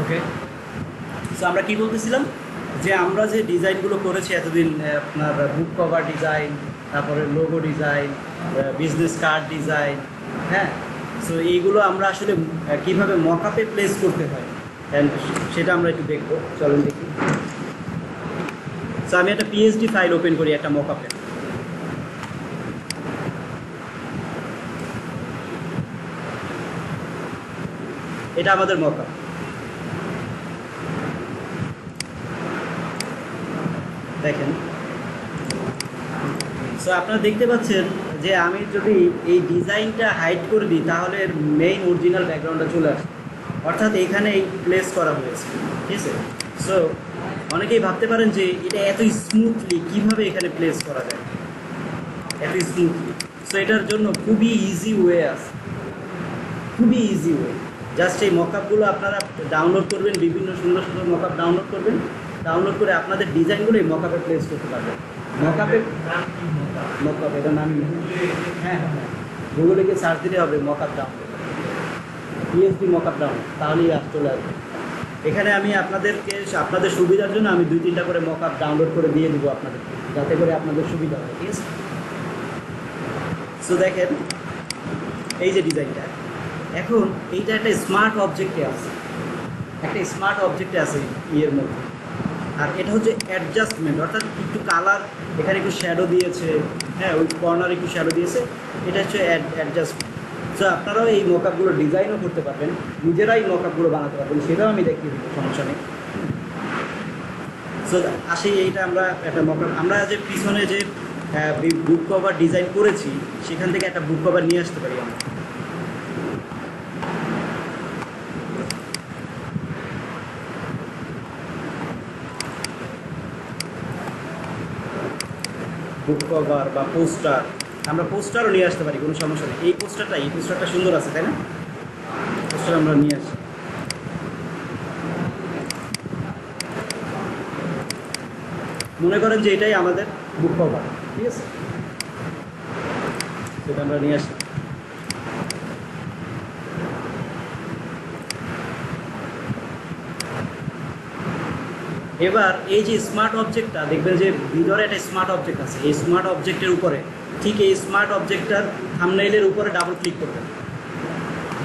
ওকে, so আমরা কি বলতেছিলাম যে আমরা যে ডিজাইনগুলো করেছি এতদিন, আপনার বুক কভার ডিজাইন, তারপরে logo design, business card design, হ্যাঁ, সো এইগুলো আমরা আসলে কীভাবে মকআপে প্লেস করতে হয় অ্যান্ড সেটা আমরা একটু দেখবো। চলেন দেখি। সো আমি একটা পিএইচডি ফাইল ওপেন করি একটা মকআপে। এটা আমাদের মকআপ। দেখেন, সো আপনারা দেখতে পাচ্ছেন যে আমি যদি এই ডিজাইনটা হাইড করে দিই তাহলে এর মেইন অরিজিনাল ব্যাকগ্রাউন্ডটা চলে আসে, অর্থাৎ এখানে এই প্লেস করা হয়েছে, ঠিক আছে। সো অনেকেই ভাবতে পারেন যে এটা এত স্মুথলি কীভাবে এখানে প্লেস করা যায়, এত স্মুথলি। সো এটার জন্য খুবই ইজি ওয়ে আছে, খুবই ইজি ওয়ে। জাস্ট এই মকআপগুলো আপনারা ডাউনলোড করবেন, বিভিন্ন সুন্দর সুন্দর মকআপ ডাউনলোড করবেন, ডাউনলোড করে আপনাদের ডিজাইনগুলো এই মকআপে প্লেস করতে পারবেন। মকআপে মকআপ এটা নামই, হ্যাঁ হ্যাঁ হ্যাঁ, গুগলে গিয়ে সার্চ দিলে হবে mockup download, PhD mockup download, তাহলেই চলে আসবে। এখানে আমি আপনাদের সুবিধার জন্য আমি 2-3টা করে মকআপ ডাউনলোড করে দিয়ে দেবো আপনাদের, যাতে করে আপনাদের সুবিধা হয়, ঠিক আছে। সো দেখেন এই যে ডিজাইনটা, এখন এইটা একটা স্মার্ট অবজেক্টে আছে, একটা স্মার্ট অবজেক্টে আছে ইয়ের মধ্যে। আর এটা হচ্ছে অ্যাডজাস্টমেন্ট, অর্থাৎ একটু কালার এখানে একটু শ্যাডো দিয়েছে, হ্যাঁ ওই কর্নারে একটু শ্যাডো দিয়েছে, এটা হচ্ছে অ্যাডজাস্টমেন্ট। সো আপনারাও এই মকআপগুলো ডিজাইনও করতে পারবেন, নিজেরাই মকআপগুলো বানাতে পারবেন, সেটাও আমি দেখিয়ে দেবো, সমস্যা নেই। সো আসি, এইটা আমরা একটা মকআপ, আমরা যে পিছনে যে বুক কভার ডিজাইন করেছি সেখান থেকে একটা বুক কভার নিয়ে আসতে পারি আমরা। বুক কভার বা পোস্টার, আমরা পোস্টারও নিয়ে আসতে পারি, কোনো সমস্যা নেই। এই পোস্টারটা সুন্দর আছে, তাই না? পোস্টার আমরা নিয়ে আসি। মনে করেন যে এটাই আমাদের বুক কভার, ঠিক আছে, সেটা আমরা নিয়ে আসি। এবার এই যে স্মার্ট অবজেক্টটা দেখবেন যে ভিতরে একটা স্মার্ট অবজেক্ট আছে, এই স্মার্ট অবজেক্টের উপরে, ঠিক এই স্মার্ট অবজেক্টটার থাম্বনেইলের উপরে ডাবল ক্লিক করবেন।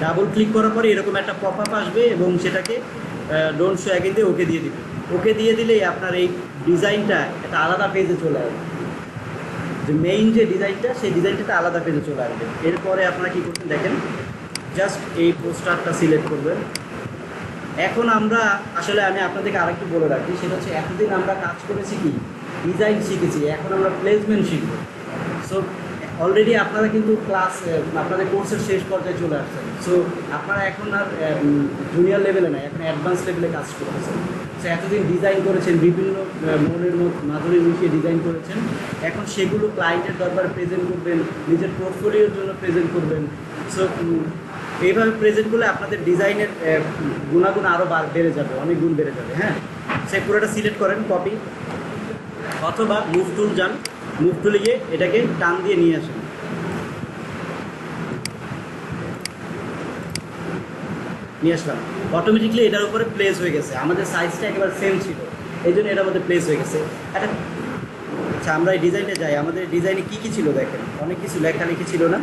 ডাবল ক্লিক করার পরে এরকম একটা পপ আপ আসবে এবং সেটাকে ডোন্ট শো অ্যাগেন দিয়ে ওকে দিয়ে দিবেন। ওকে দিয়ে দিলেই আপনার এই ডিজাইনটা একটা আলাদা পেজে চলে আসবে, যে মেইন যে ডিজাইনটা সেই ডিজাইনটা আলাদা পেজে চলে আসবে। এরপরে আপনারা কী করবেন দেখেন, জাস্ট এই পোস্টারটা সিলেক্ট করবেন। এখন আমরা আসলে আমি আপনাদেরকে আরেকটু বলে রাখি, সেটা হচ্ছে এতদিন আমরা কাজ করেছি কি ডিজাইন শিখেছি, এখন আমরা প্লেসমেন্ট শিখব। সো অলরেডি আপনারা কিন্তু আপনাদের কোর্সের শেষ পর্যায়ে চলে আসছেন। সো আপনারা এখন আর জুনিয়র লেভেলে নয়, এখন অ্যাডভান্স লেভেলে কাজ করতেছেন। সো এতদিন ডিজাইন করেছেন, বিভিন্ন মনের মাধুরী মিশিয়ে ডিজাইন করেছেন, এখন সেগুলো ক্লায়েন্টের দরবারে প্রেজেন্ট করবেন, নিজের পোর্টফোলিওর জন্য প্রেজেন্ট করবেন। সো এইভাবে প্রেজেন্ট করলে আপনাদের ডিজাইনের গুণাগুণ আরও বেড়ে যাবে, অনেক গুণ বেড়ে যাবে। হ্যাঁ, সে পুরোটা সিলেক্ট করেন, কপি, অথবা মুভ টুল যান, মুভ টুলে গিয়ে এটাকে টান দিয়ে নিয়ে আসেন। নিয়ে আসলাম, অটোমেটিকলি এটার উপরে প্লেস হয়ে গেছে। আমাদের সাইজটা একেবারে সেম ছিল, এই জন্য এটার মধ্যে প্লেস হয়ে গেছে। একটা আচ্ছা, আমরা এই ডিজাইনটা যাই, আমাদের ডিজাইনে কী কী ছিল দেখেন, অনেক কিছু লেখালেখি ছিল না,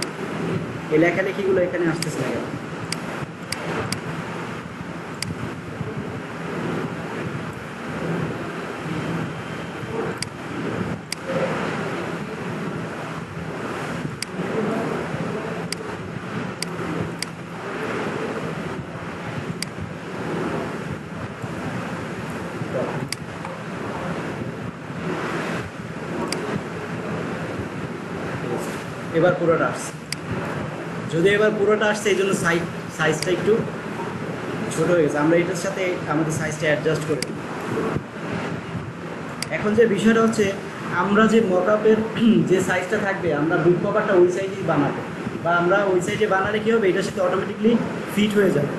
এই লেখালেখিগুলো এখানে আসতেছে না কেন? এবার পুরোটা আসছে, যদি এবার পুরোটা আসছে এই জন্য সাইজটা একটু ছোটো হয়ে গেছে। আমরা এটার সাথে আমাদের সাইজটা অ্যাডজাস্ট করে দিই। এখন যে বিষয়টা হচ্ছে, আমরা যে মকআপের যে সাইজটা থাকবে, আমরা বুক কভারটা ওই সাইজেই বানাবো, বা আমরা ওই সাইজে বানালে কী হবে, এটার সাথে অটোমেটিকলি ফিট হয়ে যাবে।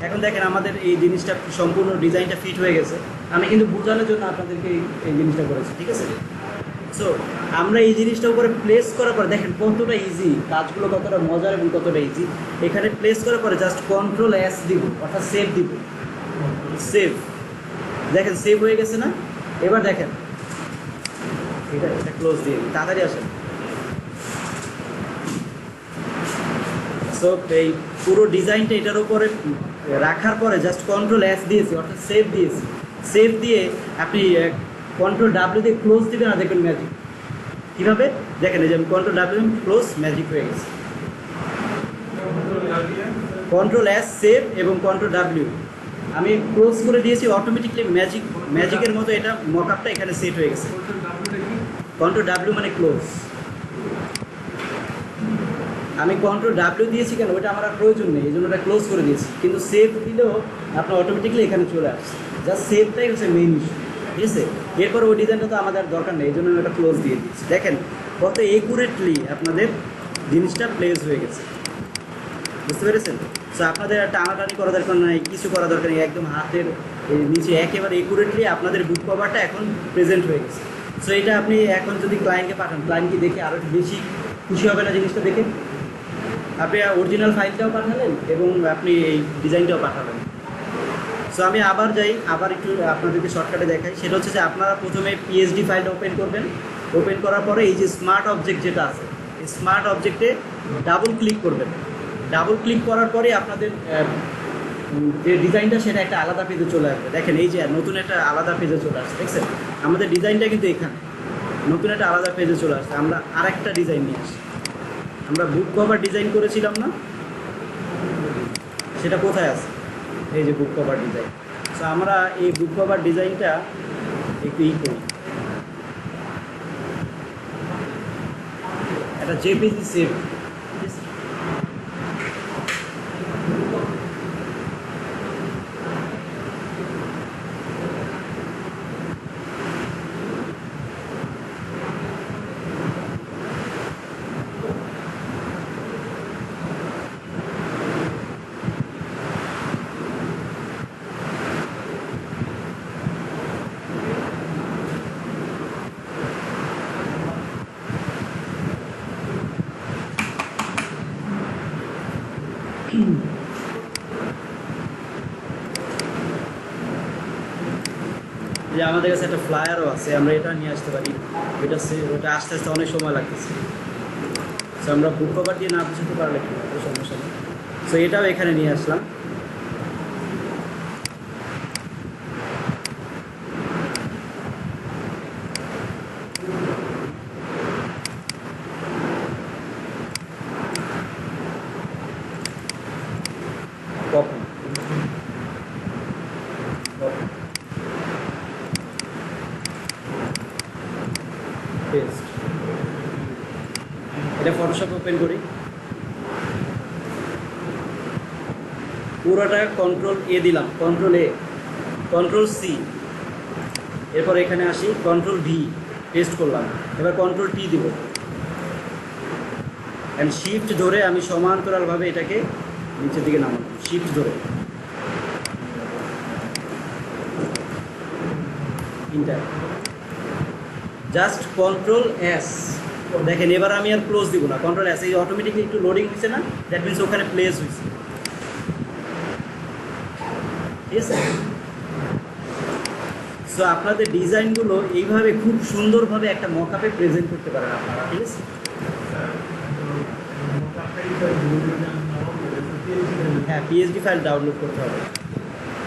এখন দেখেন আমাদের এই জিনিসটা সম্পূর্ণ ডিজাইনটা ফিট হয়ে গেছে। আমি কিন্তু বোঝানোর জন্য আপনাদেরকে এই জিনিসটা করেছি, ঠিক আছে। সো আমরা এই জিনিসটা উপরে প্লেস করার পর দেখেন কতটা ইজি, কাজগুলো কতটা মজার এবং কতটা ইজি। এখানে প্লেস করার পরে জাস্ট কন্ট্রোল এস দিব, অর্থাৎ সেভ দিব, সেভ। দেখেন সেভ হয়ে গেছে না? এবার দেখেন এটা ক্লোজ দিয়ে দিই, তাড়াতাড়ি আসেন। সো এই পুরো ডিজাইনটা এটার উপরে রাখার পরে জাস্ট কন্ট্রোল এস দিয়েছি, অর্থাৎ সেভ দিয়েছি। সেভ দিয়ে আপনি কন্ট্রোল ডাব্লিউ দিয়ে ক্লোজ দিবেন, না দেখবেন ম্যাজিক। কীভাবে দেখেন, এই যে আমি কন্ট্রোল ডাব্লিউ ক্লোজ, ম্যাজিক হয়ে গেছে। কন্ট্রোল এস সেভ এবং কন্ট্রোল ডাব্লিউ আমি ক্লোজ করে দিয়েছি, অটোমেটিকলি ম্যাজিকের মতো এটা মকআপটা এখানে সেট হয়ে গেছে। কন্ট্রোল ডাব্লিউ মানে ক্লোজ। আমি কন্ট্রোল ডাব্লিউ দিয়েছি কেন, ওটা আমার আর প্রয়োজন নেই, এই জন্য ওটা ক্লোজ করে দিয়েছি। কিন্তু সেভ দিলেও আপনার অটোমেটিকলি এখানে চলে আসছে। জাস্ট সেভটাই হচ্ছে মেইন ইস্যু, ঠিক আছে? এরপর ওই ডিজাইনটা তো আমাদের দরকার নেই, এই জন্য আমি ওটা ক্লোজ দিয়ে দিচ্ছি। দেখেন কত একুরেটলি আপনাদের জিনিসটা প্লেস হয়ে গেছে, বুঝতে পেরেছেন? সো আপনাদের টানাটানি করা দরকার নাই, কিছু করা দরকার নেই, একদম হাতের নিচে একেবারে একুরেটলি আপনাদের বুক কভারটা এখন প্রেজেন্ট হয়ে গেছে। সো এটা আপনি এখন যদি ক্লায়েন্টকে পাঠান, ক্লায়েন্ট কি দেখে আরও বেশি খুশি হবে না জিনিসটা দেখে? আপনি অরিজিনাল ফাইলটাও পাঠালেন এবং আপনি এই ডিজাইনটাও পাঠালেন। সো আমি আবার যাই, আবার একটু আপনাদেরকে শর্টকাটে দেখাই। সেটা হচ্ছে যে আপনারা প্রথমে পিএসডি ফাইলটা ওপেন করবেন। ওপেন করার পরে এই যে স্মার্ট অবজেক্ট যেটা আছে, এই স্মার্ট অবজেক্টে ডাবল ক্লিক করবেন। ডাবল ক্লিক করার পরে আপনাদের যে ডিজাইনটা সেটা একটা আলাদা পেজে চলে আসবে। দেখেন এই যে নতুন একটা আলাদা পেজে চলে আসছে, দেখছেন? আমাদের ডিজাইনটা কিন্তু এখানে নতুন একটা আলাদা পেজে চলে আসছে। আমরা আরেকটা ডিজাইন নিয়ে আসি। আমরা বুক কভার ডিজাইন করেছিলাম না, সেটা কোথায় আছে? এই যে বুক কভার ডিজাইন। সো আমরা এই বুক কভার ডিজাইনটা একটু করি, একটা জেপিজি সেভ। যে আমাদের কাছে একটা ফ্লায়ারও আছে, আমরা এটা নিয়ে আসতে পারি। ওটা আস্তে আস্তে অনেক সময় লাগতেছে। সো আমরা বুক কভার দিয়ে না বুঝতে পারলে কি সমস্যা নেই। সো এটাও এখানে নিয়ে আসলাম। পেস্ট, এটা ফটোশপ ওপেন করি। পুরোটা কন্ট্রোল এ দিলাম, কন্ট্রোল এ, কন্ট্রোল সি, এরপর এখানে আসি কন্ট্রোল ভি, পেস্ট করলাম। এবার কন্ট্রোল টি দিব, অ্যান্ড শিফট ধরে আমি সমান্তরালভাবে এটাকে নিচের দিকে নামাবো, শিফট ধরে ইন্টার, জাস্ট কন্ট্রোল এস। দেখেন এবার আমি আর ক্লোজ দিব না, কন্ট্রোল এস। এই অটোমেটিকলি একটু লোডিং হচ্ছে না, দ্যাট মিনস ওখানে প্লেস হয়েছে, ঠিক আছে? সো আপনাদের ডিজাইনগুলো এইভাবে খুব সুন্দরভাবে একটা মকআপে প্রেজেন্ট করতে পারেন আপনারা, ঠিক আছে? হ্যাঁ, পিএসডি ফাইল ডাউনলোড করতে হবে,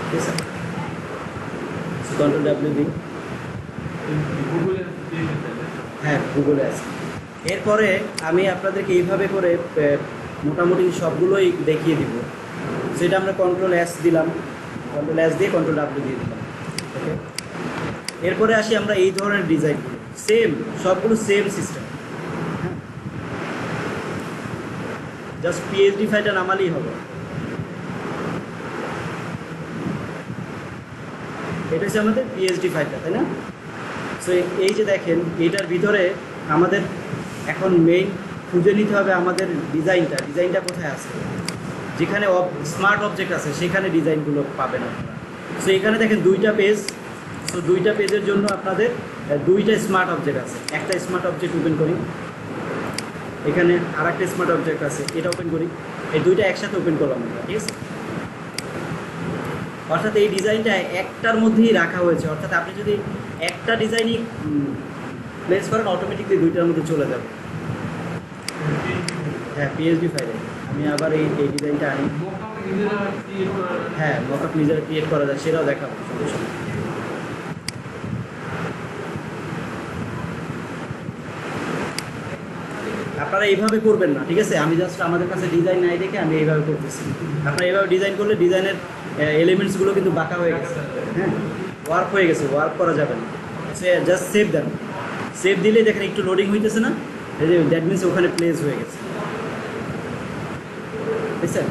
ঠিক আছে? কন্ট্রোল ডাব্লিউ দিই, হ্যাঁ গুগলে আছে। এরপরে আমি আপনাদেরকে এইভাবে করে মোটামুটি সবগুলোই দেখিয়ে দিব। সেটা আমরা কন্ট্রোল এস দিলাম, কন্ট্রোল এস দিয়ে কন্ট্রোল ডাব্লিউ দিয়ে দিলাম, ওকে? এরপরে আসি আমরা এই ধরনের ডিজাইনগুলো, সেম সবগুলো সেম সিস্টেম। হ্যাঁ, জাস্ট পিএইচডি ফাইলটা নামালেই হবে। এটা হচ্ছে আমাদের পিএইচডি ফাইলটা, তাই না? সো এই যে দেখেন, এটার ভিতরে আমাদের এখন মেইন খুঁজে নিতে হবে আমাদের ডিজাইনটা কোথায় আছে। যেখানে স্মার্ট অবজেক্ট আছে সেখানে ডিজাইনগুলো পাবেন আপনারা। সো এখানে দেখেন দুইটা পেজ, সো দুইটা পেজের জন্য আপনাদের দুইটা স্মার্ট অবজেক্ট আছে। একটা স্মার্ট অবজেক্ট ওপেন করি, এখানে আর একটা স্মার্ট অবজেক্ট আছে, এটা ওপেন করি, এই দুইটা একসাথে ওপেন করলাম আমরা, ঠিক আছে। অর্থাৎ এই ডিজাইনটা একটার মধ্যেই রাখা হয়েছে, অর্থাৎ আপনি যদি একটা ডিজাইনই প্লেস করেন অটোমেটিকলি দুইটার মধ্যে চলে যাবে। হ্যাঁ, পিএসডি ফাইলে আমি আবার এই ডিজাইনটা আনি। হ্যাঁ, মকআপ নিজেরা ক্রিয়েট করা যায়, সেটাও দেখাবো সমস্যা নেই। আপনারা এইভাবে করবেন না, ঠিক আছে। আমি জাস্ট আমাদের কাছে ডিজাইন নাই দেখে আমি এইভাবে করতেছি। আপনারা এইভাবে ডিজাইন করলে ডিজাইনের এলিমেন্টসগুলো কিন্তু বাঁকা হয়ে গেছে, হ্যাঁ, ওয়ার্ক হয়ে গেছে, ওয়ার্ক করা যাবে না। সে জাস্ট সেভ দেন, সেভ দিলে দেখেন একটু লোডিং হইতেছে না, এই যে দ্যাট মিনস ওখানে প্লেস হয়ে গেছে, বুঝছেন।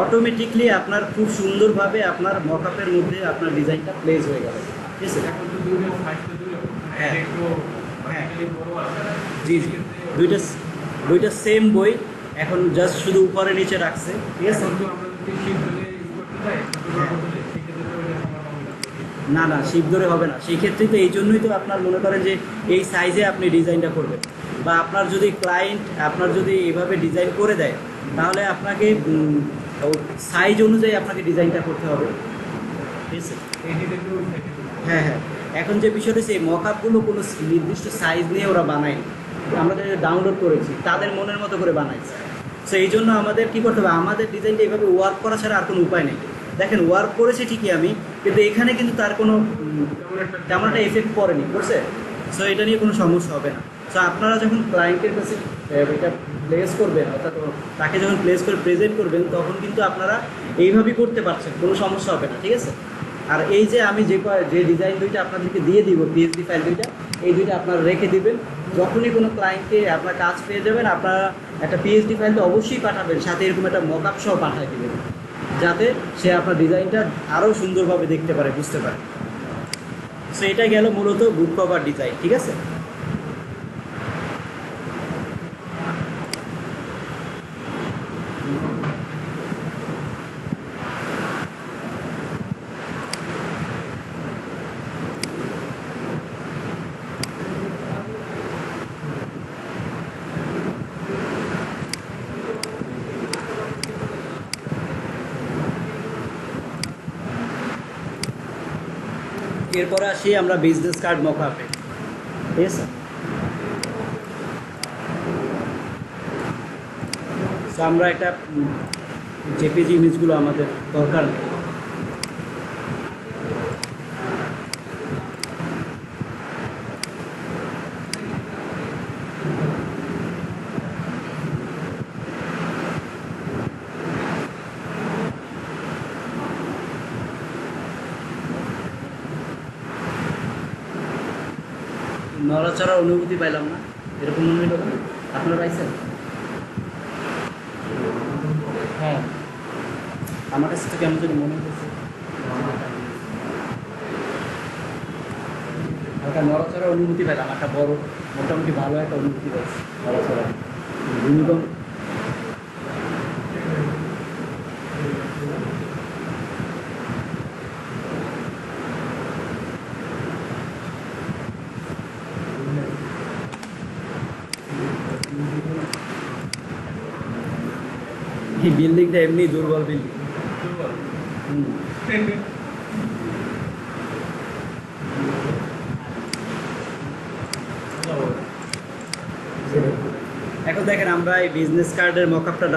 অটোমেটিকলি আপনার খুব সুন্দরভাবে আপনার মকআপের মধ্যে আপনার ডিজাইনটা প্লেস হয়ে গেল, ঠিক আছে। হ্যাঁ হ্যাঁ, জি জি, দুইটা সেম বই, এখন জাস্ট শুধু উপরে নিচে রাখছে, ঠিক আছে। না না, শিপ ধরে হবে না, সেই ক্ষেত্রেই তো এই জন্যই তো আপনার মনে করেন যে এই সাইজে আপনি ডিজাইনটা করবেন, বা আপনার যদি ক্লায়েন্ট আপনার যদি এইভাবে ডিজাইন করে দেয় তাহলে আপনাকে সাইজ অনুযায়ী আপনাকে ডিজাইনটা করতে হবে, ঠিক আছে। হ্যাঁ হ্যাঁ, এখন যে বিষয়টা হচ্ছে এই মকআপগুলো কোনো নির্দিষ্ট সাইজ নিয়ে ওরা বানায়নি, আমরা ডাউনলোড করেছি তাদের মনের মতো করে বানাইছে। সো এই জন্য আমাদের কী করতে হবে, আমাদের ডিজাইনটা এইভাবে ওয়ার্ক করা ছাড়া আর কোনো উপায় নেই। দেখেন ওয়ার্ক করেছে ঠিকই আমি, কিন্তু এখানে কিন্তু তার কোনো তেমন একটা এফেক্ট পড়েনি, বুঝছে। সো এটা নিয়ে কোনো সমস্যা হবে না। সো আপনারা যখন ক্লায়েন্টের কাছে এটা প্লেস করবেন, অর্থাৎ তাকে যখন প্লেস করে প্রেজেন্ট করবেন, তখন কিন্তু আপনারা এইভাবেই করতে পারছেন, কোনো সমস্যা হবে না, ঠিক আছে। আর এই যে আমি যে ডিজাইন দুইটা আপনাদেরকে দিয়ে দিব, পিএসডি ফাইল দুইটা, এই দুইটা আপনারা রেখে দিবেন। যখনই কোনো ক্লায়েন্টকে আপনার কাজ পেয়ে যাবেন, আপনারা একটা পিএসডি ফাইল তো অবশ্যই পাঠাবেন, সাথে এরকম একটা মকআপ সহ পাঠিয়ে দেবেন, যাতে সে আপনার ডিজাইনটা আরও সুন্দরভাবে দেখতে পারে, বুঝতে পারে। সো এটা গেল মূলত বুক কভার ডিজাইন, ঠিক আছে। এরপরে আসি আমরা বিজনেস কার্ড মকআপে, ঠিক আছে। সো আমরা একটা জেপিজি ইমেজগুলো আমাদের দরকার নেই, নড়াচড়ার অনুভূতি পাইলাম না, এরকম মনে হইল। আপনারা পাইছেন? হ্যাঁ, আমার কাছে তো কেমন যদি মনে হচ্ছে একটা নড়াচড়ার অনুভূতি পেলাম, একটা বড় মোটামুটি ভালো একটা অনুভূতি পাইছি নড়াচড়া, ভূমিকম্প। এই বিল্ডিংটা এমনি দুর্বল বিল্ডিং। এখন দেখেন আমরা এই বিজনেস কার্ডের মকআপটা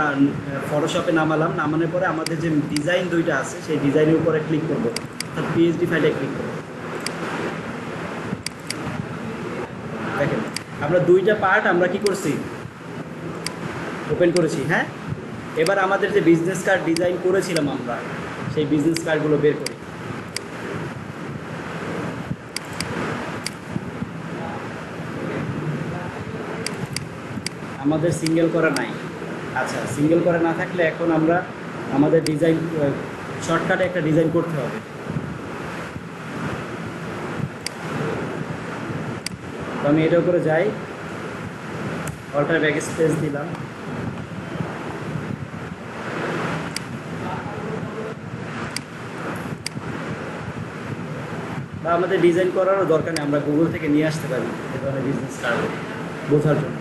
ফটোশপে নামালাম, নামানোর পরে আমাদের যে ডিজাইন দুইটা আছে সেই ডিজাইনের উপরে ক্লিক করবো, অর্থাৎ পিএইচডি ফাইলে ক্লিক করবো। দেখেন আমরা দুইটা পার্ট আমরা কি করছি, ওপেন করেছি। হ্যাঁ, এবার আমাদের যে বিজনেস কার্ড ডিজাইন করেছিলাম আমরা, সেই বিজনেস কার্ডগুলো বের করি। আমাদের সিঙ্গেল করা নাই, আচ্ছা সিঙ্গেল করা না থাকলে এখন আমরা আমাদের ডিজাইন শর্টকাটে একটা ডিজাইন করতে হবে। তো আমি এটার উপরে যাই, অল্টার ব্যাক স্পেস দিলাম, আমাদের ডিজাইন করারও দরকার নেই, আমরা গুগল থেকে নিয়ে আসতে পারি এ ধরনের বিজনেস কার্ড বোঝার জন্য।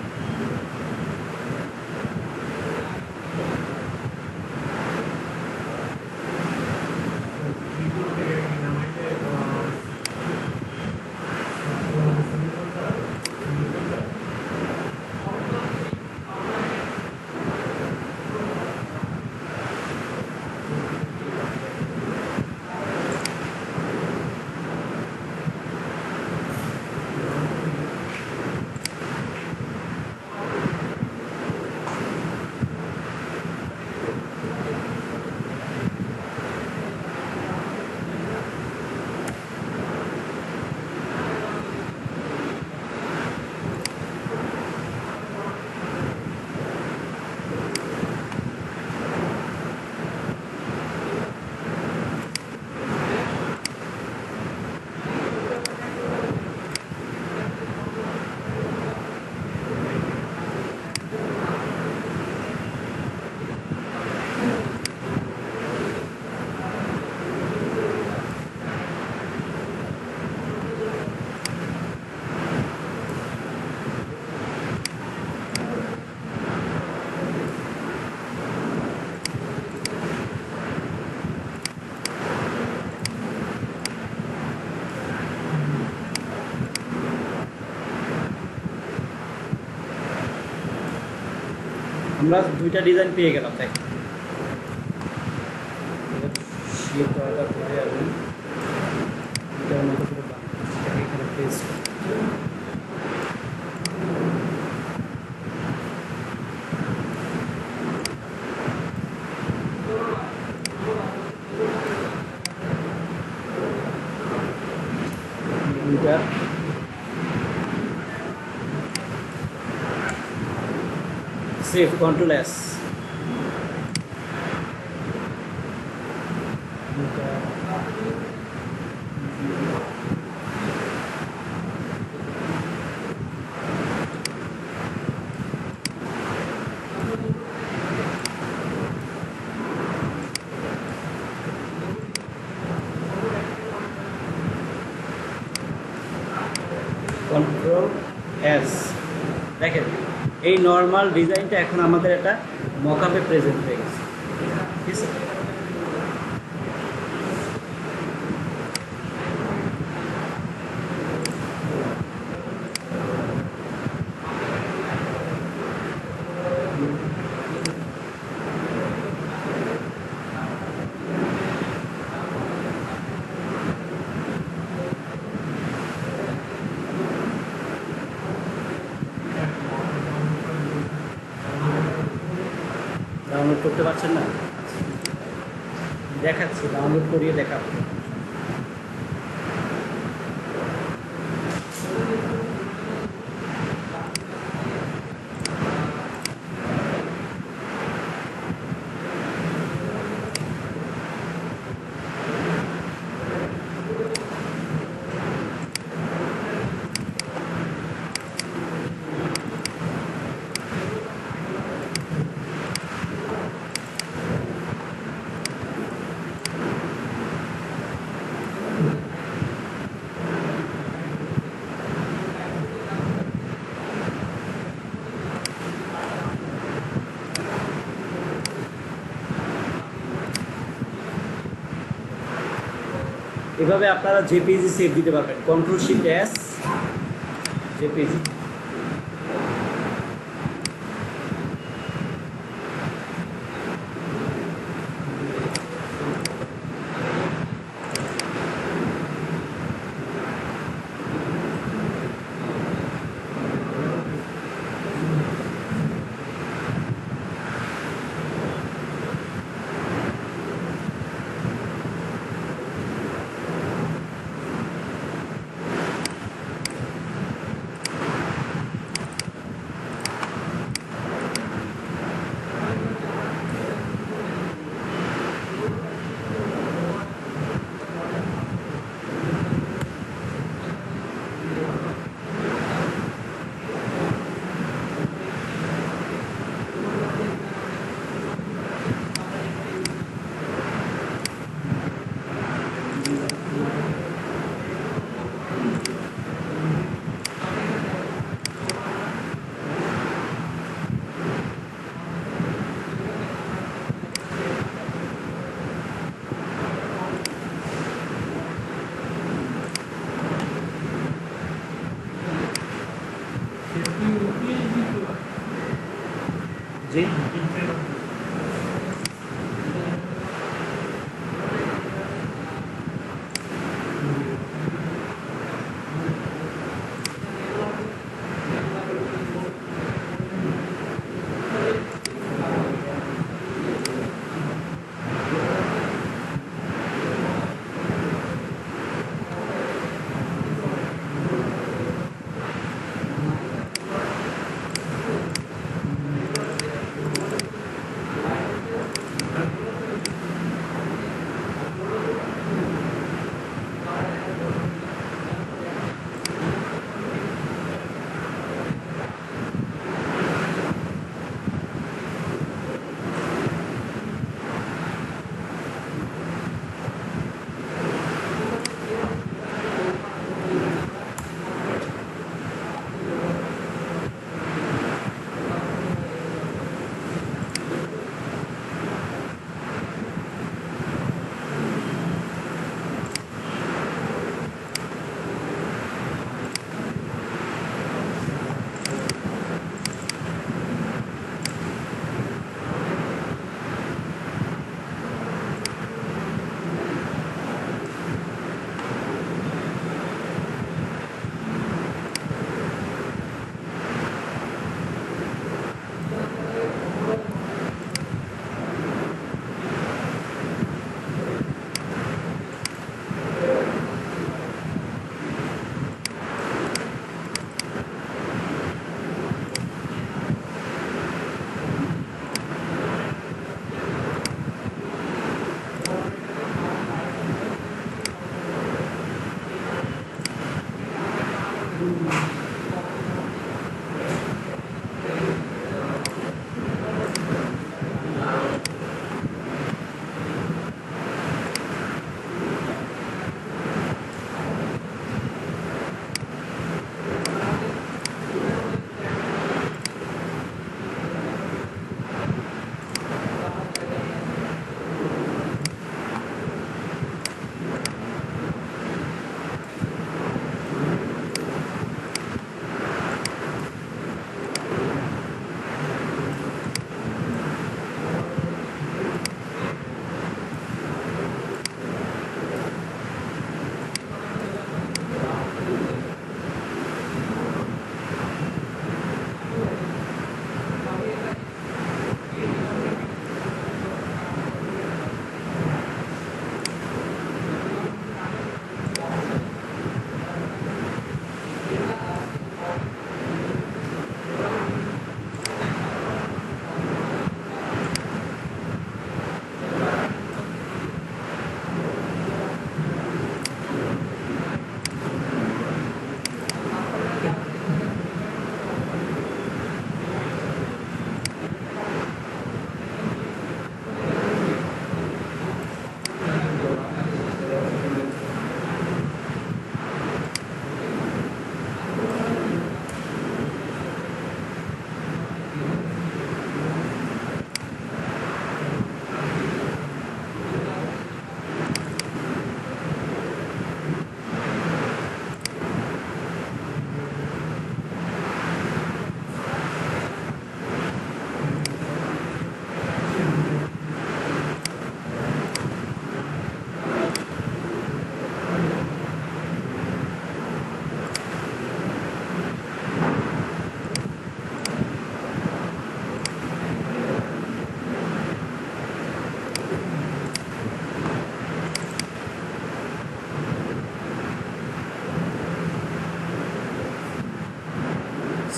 আমরা দুইটা ডিজাইন পেয়ে গেলাম, তাই এখানে পেস্ট দুইটা save control S control S. দেখেন এই নর্মাল ডিজাইনটা এখন আমাদের একটা মকআপে প্রেজেন্ট হয়ে গেছে, ঠিক আছে। ডাউনলোড করতে পারছেন না, দেখাচ্ছি, ডাউনলোড করিয়ে দেখাবো। এভাবে আপনারা জেপিজি সেভ দিতে পারবেন, control shift S JPG.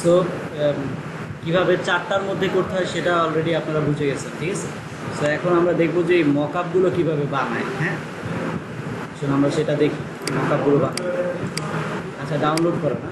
So কীভাবে 4টার মধ্যে করতে হয় সেটা অলরেডি আপনারা বুঝে গেছেন, ঠিক আছে। সো এখন আমরা দেখব যে এই মকআপগুলো কীভাবে বানায়। হ্যাঁ, সো আমরা সেটা দেখি মকআপগুলো বানাই। আচ্ছা, ডাউনলোড করো না।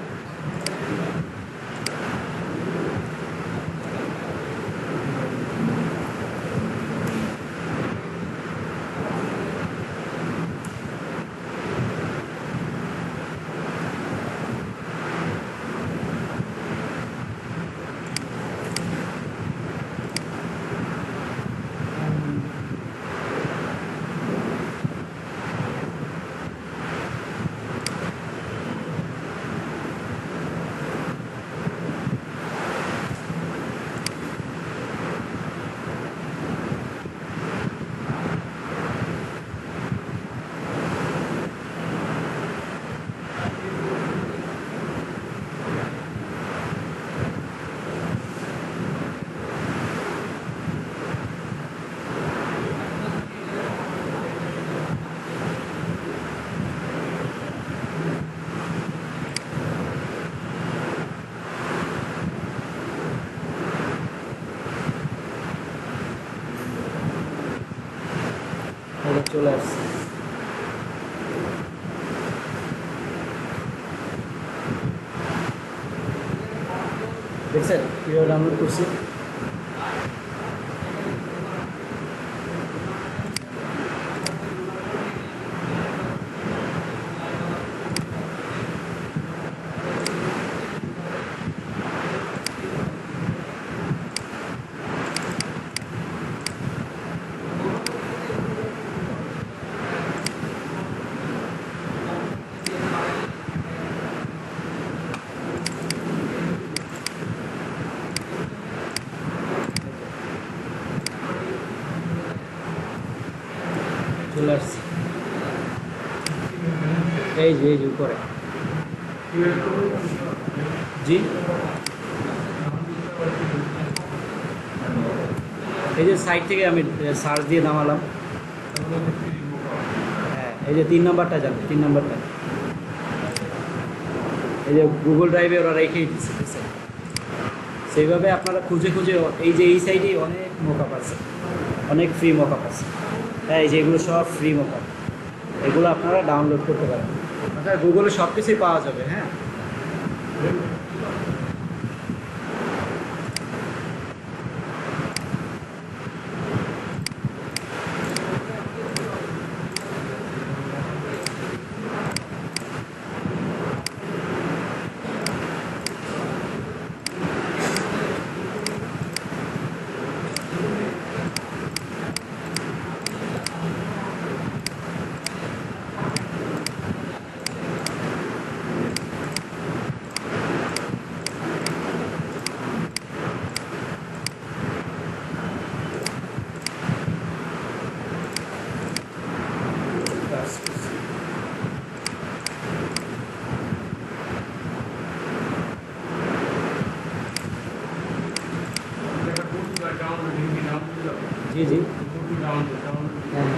চলে আসছে। দেখছেন কীভাবে ডাউনলোড করছি? চলে আসছি। এই যে উপরে। জি, এই যে সাইট থেকে আমি সার্চ দিয়ে নামালাম। হ্যাঁ, এই যে 3 নম্বরটা যাবে, 3 নম্বরটা। এই যে গুগল ড্রাইভে ওরা রেখেই দিচ্ছে, বুঝছেন। সেইভাবে আপনারা খুঁজে খুঁজে এই যে এই সাইডেই অনেক মকআপ আছে, অনেক ফ্রি মকআপ আছে। হ্যাঁ, এই যে এগুলো সব ফ্রি মকআপ, এগুলো আপনারা ডাউনলোড করতে পারেন। আপনার গুগলে সব কিছুই পাওয়া যাবে। হ্যাঁ, জি জি, হ্যাঁ।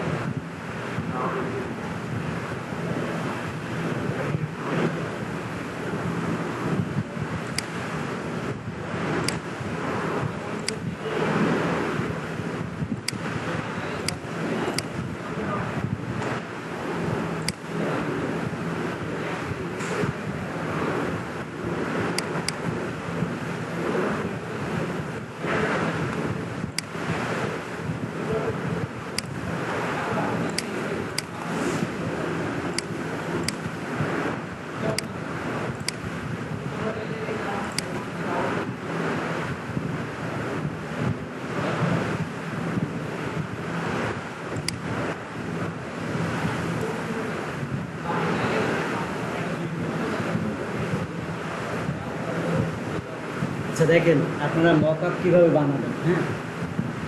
আচ্ছা, দেখেন আপনারা মকআপ কীভাবে বানাবেন। হ্যাঁ,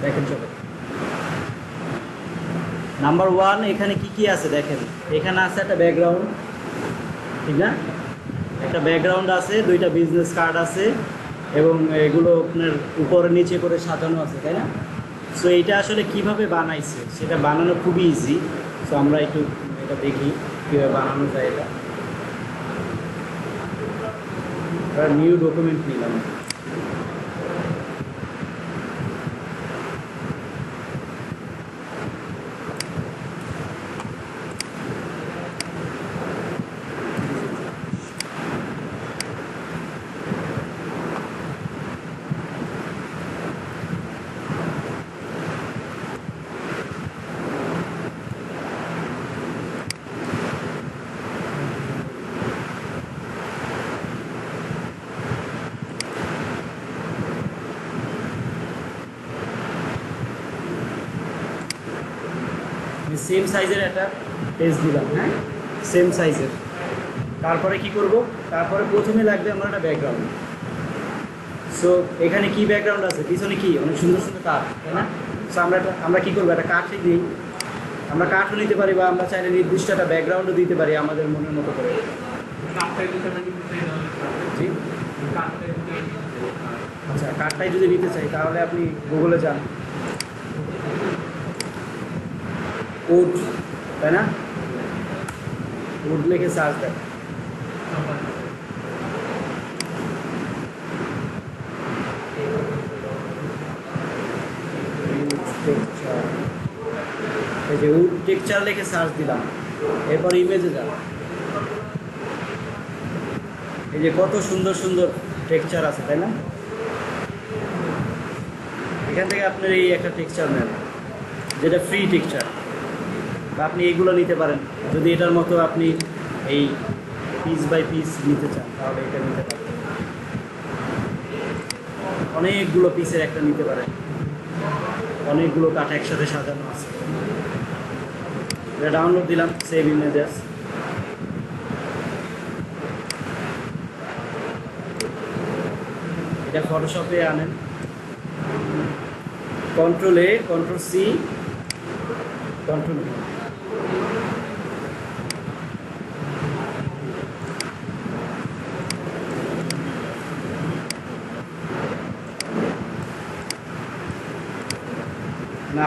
দেখেন চলো। নাম্বার 1 এখানে কি কি আছে দেখেন। এখানে আছে একটা ব্যাকগ্রাউন্ড, ঠিক না? একটা ব্যাকগ্রাউন্ড আছে, 2টা বিজনেস কার্ড আছে, এবং এগুলো আপনার উপরে নিচে করে সাজানো আছে, তাই না? সো এইটা আসলে কিভাবে বানাইছে সেটা বানানো খুবই ইজি। সো আমরা একটু এটা দেখি কীভাবে বানানো যায় এটা। নিউ ডকুমেন্ট নিলাম। সেম সাইজের একটা পেজ দিলাম, হ্যাঁ সেম সাইজের। তারপরে কি করব, তারপরে প্রথমে লাগবে আমার একটা ব্যাকগ্রাউন্ড। সো এখানে কি ব্যাকগ্রাউন্ড আছে, পিছনে কি অনেক সুন্দর সুন্দর কাঠ, তাই না? সো আমরা কী করবো, একটা কাঠই দিই। আমরা কাঠও নিতে পারি বা আমরা চাইলে নির্দিষ্ট একটা ব্যাকগ্রাউন্ডও দিতে পারি আমাদের মনের মতো করে। জি আচ্ছা, কাঠটাই যদি নিতে চাই তাহলে আপনি গুগলে যান, উড, তাই না? উড লিখে সার্চ দেন। এই যে উড টেক্সচার লিখে সার্চ দিলাম, এরপর ইমেজে যান। এই যে কত সুন্দর সুন্দর টেক্সচার আছে, তাই না? এখান থেকে আপনার এই একটা টেক্সচার নেন, যেটা ফ্রি টেক্সচার, বা আপনি এইগুলো নিতে পারেন। যদি এটার মতো আপনি এই পিস বাই পিস নিতে চান তাহলে এটা নিতে পারেন। অনেকগুলো পিসের একটা নিতে পারেন, অনেকগুলো কাঠ একসাথে সাজানো আছে। এটা ডাউনলোড দিলাম, সেভ ইমেজেস। এটা ফটোশপে আনেন, control A, control C, control V.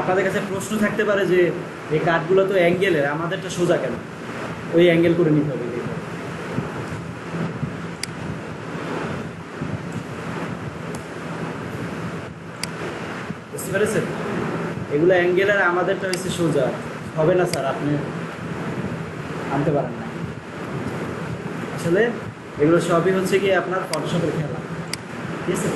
আপনাদের কাছে প্রশ্ন থাকতে পারে যে এই কাঠগুলো তো অ্যাঙ্গেলের, আমাদেরটা সোজা কেন? ওই অ্যাঙ্গেল করে নিতে হবে। বুঝতে পেরেছেন? এগুলো অ্যাঙ্গেলের, আমাদেরটা হচ্ছে সোজা। হবে না স্যার, আপনি আনতে পারেন না। আসলে এগুলো সবই হচ্ছে কি আপনার ফটোশপের খেলা, ঠিক আছে?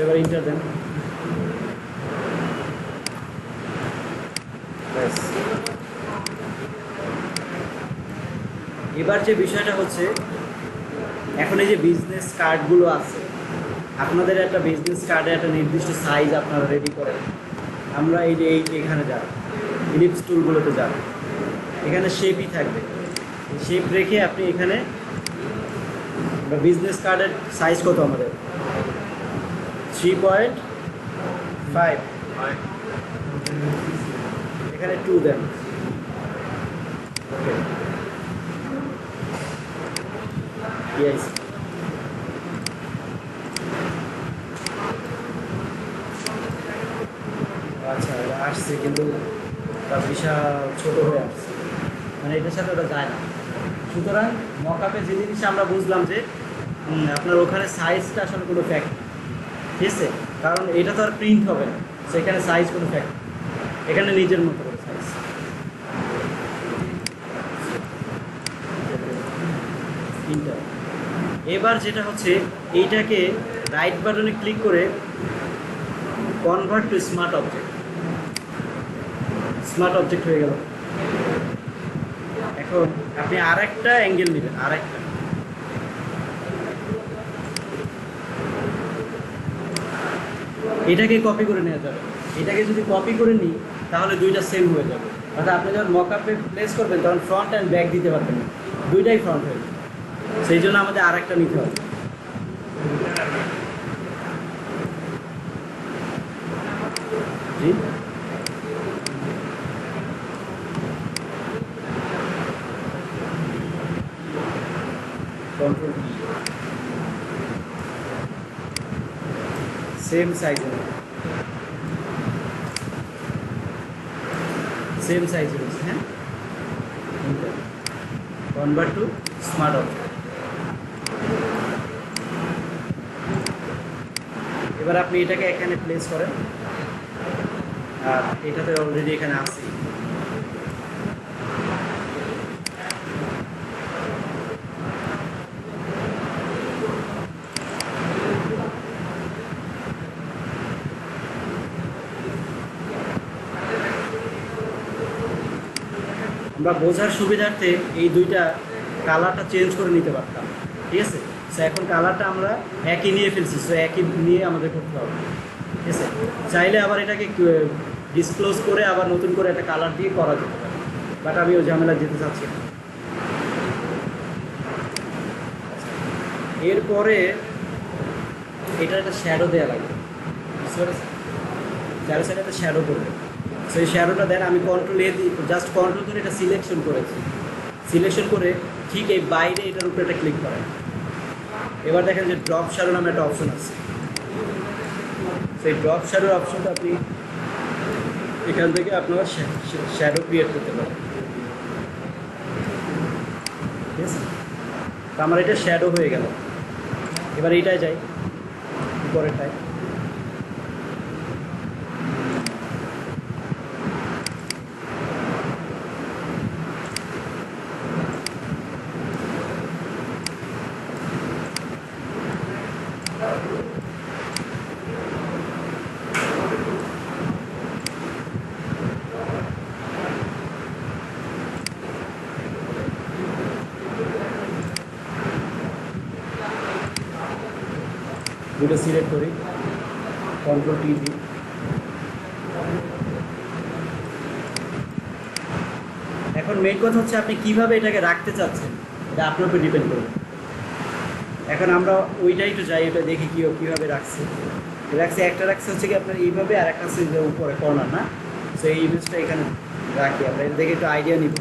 এবার ইন্টার দেন। এবার যে বিষয়টা হচ্ছে, এখন এই যে বিজনেস কার্ডগুলো আছে, আপনাদের একটা বিজনেস কার্ডে একটা নির্দিষ্ট সাইজ আপনারা রেডি করেন। আমরা এই যে এখানে যান, ইলিপস টুলগুলোতে যান, এখানে শেপই থাকবে। শেপ রেখে আপনি এখানে বিজনেস কার্ডের সাইজ কত আমাদের 3.5, এখানে 2 দেন। ওকে, ইয়েস। আচ্ছা, আসছে কিন্তু তার বিশাল ছোট হয়ে আসছে, মানে এটার সাথে ওটা যায় না। সুতরাং মকআপে যে জিনিসটা আমরা বুঝলাম যে আপনার ওখানে সাইজটা আসলে কোনো ফ্যাক্ট, ঠিক আছে? কারণ এটা তো আর প্রিন্ট হবে না, সেখানে সাইজ কোনো ফ্যাক্ট, এখানে নিজের মতো করে সাইজ। এবার যেটা হচ্ছে, এইটাকে রাইট বাটনে ক্লিক করে convert to smart object, smart object হয়ে গেল। এখন আপনি আরেকটা অ্যাঙ্গেল নেবেন, আরেকটা, এটাকে কপি করে নেওয়া যাবে। এটাকে যদি কপি করে নিই তাহলে দুইটা সেম হয়ে যাবে। অর্থাৎ আপনি যখন মকআপে প্লেস করবেন তখন ফ্রন্ট অ্যান্ড ব্যাক দিতে পারবেন না, দুইটাই ফ্রন্ট হয়ে যাবে। সেই জন্য আমাদের আরেকটা নিতে হবে। জি, কন্ট্রোল সেম সাইজের, সেম সাইজের, হ্যাঁ কনভার্ট টু স্মার্ট অবজেক্ট। এবার আপনি এটাকে এখানে প্লেস করেন, আর এটাতে অলরেডি এখানে আছে। আমরা বোঝার সুবিধার্থে এই দুইটা কালারটা চেঞ্জ করে নিতে পারতাম, ঠিক আছে। সো এখন কালারটা আমরা একই নিয়ে ফেলছি, সো একই নিয়ে আমাদের করতে হবে, ঠিক আছে। চাইলে আবার এটাকে ডিসক্লোজ করে আবার নতুন করে একটা কালার দিয়ে করা যেতে পারে, বাট আমি ওই ঝামেলা যেতে চাচ্ছি না। এরপরে এটা একটা শ্যাডো দেওয়া লাগবে, বুঝতে পেরেছি। চার সাইডে একটা শ্যাডো করবে, সেই শ্যাডোটা দেন আমি কন্ট্রোল এ দিই, জাস্ট কন্ট্রোল করে এটা সিলেকশন করেছি। সিলেকশন করে ঠিক এই বাইরে এটার উপরে একটা ক্লিক করেন। এবার দেখেন যে ড্রপ শ্যাডো নামে একটা অপশন আছে। সেই ড্রপ শ্যাডোর অপশনটা আপনি এখান থেকে আপনারা শ্যাডো ক্রিয়েট করতে পারেন, ঠিক আছে। তো আমার এটা শ্যাডো হয়ে গেল। এবার এইটাই যাই, পরেরটায় দুটো সিলেক্ট করি, কন্ট্রোল টি দিই। এখন মেইন কথা হচ্ছে আপনি কিভাবে এটাকে রাখতে চাচ্ছেন, এটা আপনার উপর ডিপেন্ড করবে। এখন আমরা ওইটাই একটু যাই, ওটা দেখি কীভাবে রাখছি। একটা রাখছে হচ্ছে কি আপনার এইভাবে, আর একটা হচ্ছে উপরে কর্নার, না। সো এই ইমেজটা এখানে রাখি আমরা, এটা দেখে একটু আইডিয়া নিব।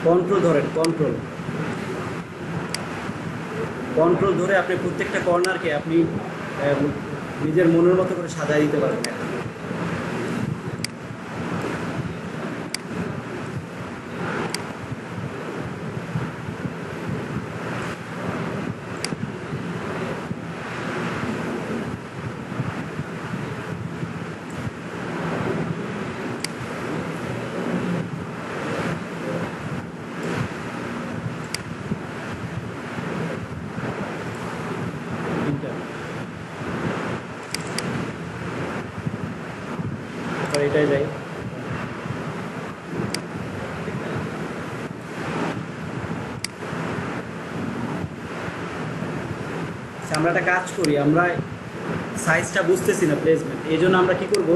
কন্ট্রোল ধরেন, কন্ট্রোল ধরে আপনি প্রত্যেকটা কর্নারকে আপনি নিজের মনের মতো করে সাজায় দিতে পারবেন। এটাই যাই, আমরা একটা কাজ করি, আমরা সাইজটা বুঝতেছি না প্লেসমেন্ট, এই জন্য আমরা কি করব,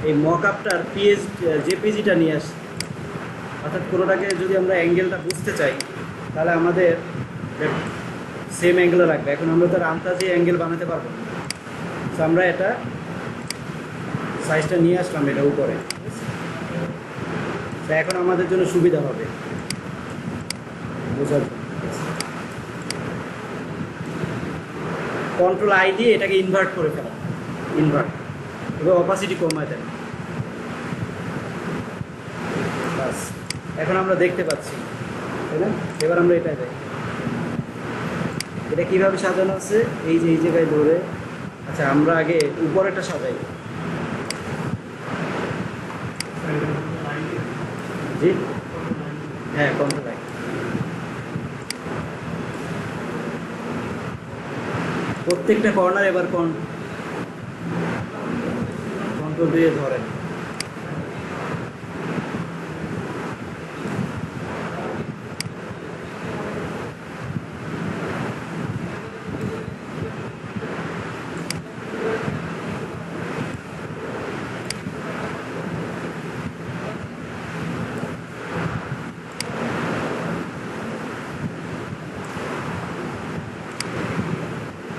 এই মকআপটার জেপিজিটা নিয়ে আসি। অর্থাৎ কোনোটাকে যদি আমরা অ্যাঙ্গেলটা বুঝতে চাই, তাহলে আমাদের সেম অ্যাঙ্গেলে রাখবে। এখন আমরা তার আন্দাজে অ্যাঙ্গেল বানাতে পারবো না, তো আমরা এটা সাইজটা নিয়ে আসলাম এটা উপরে, তো এখন আমাদের জন্য সুবিধা হবে বোঝার জন্য। কন্ট্রোল আই দিয়ে এটাকে ইনভার্ট করে ফেলা, এবার অপাসিটি কমায় দেন, বাস। এখন আমরা দেখতে পাচ্ছি, তাই না। এবার আমরা এটা যাই, এটা কীভাবে সাজানো আছে, এই জায়গায় ধরে। আচ্ছা, আমরা আগে উপরেটা সাজাই। জি, হ্যাঁ কন্ট্রোল আই, প্রত্যেকটা কর্নার এবার কন্ট্রোল দিয়ে ধরেন।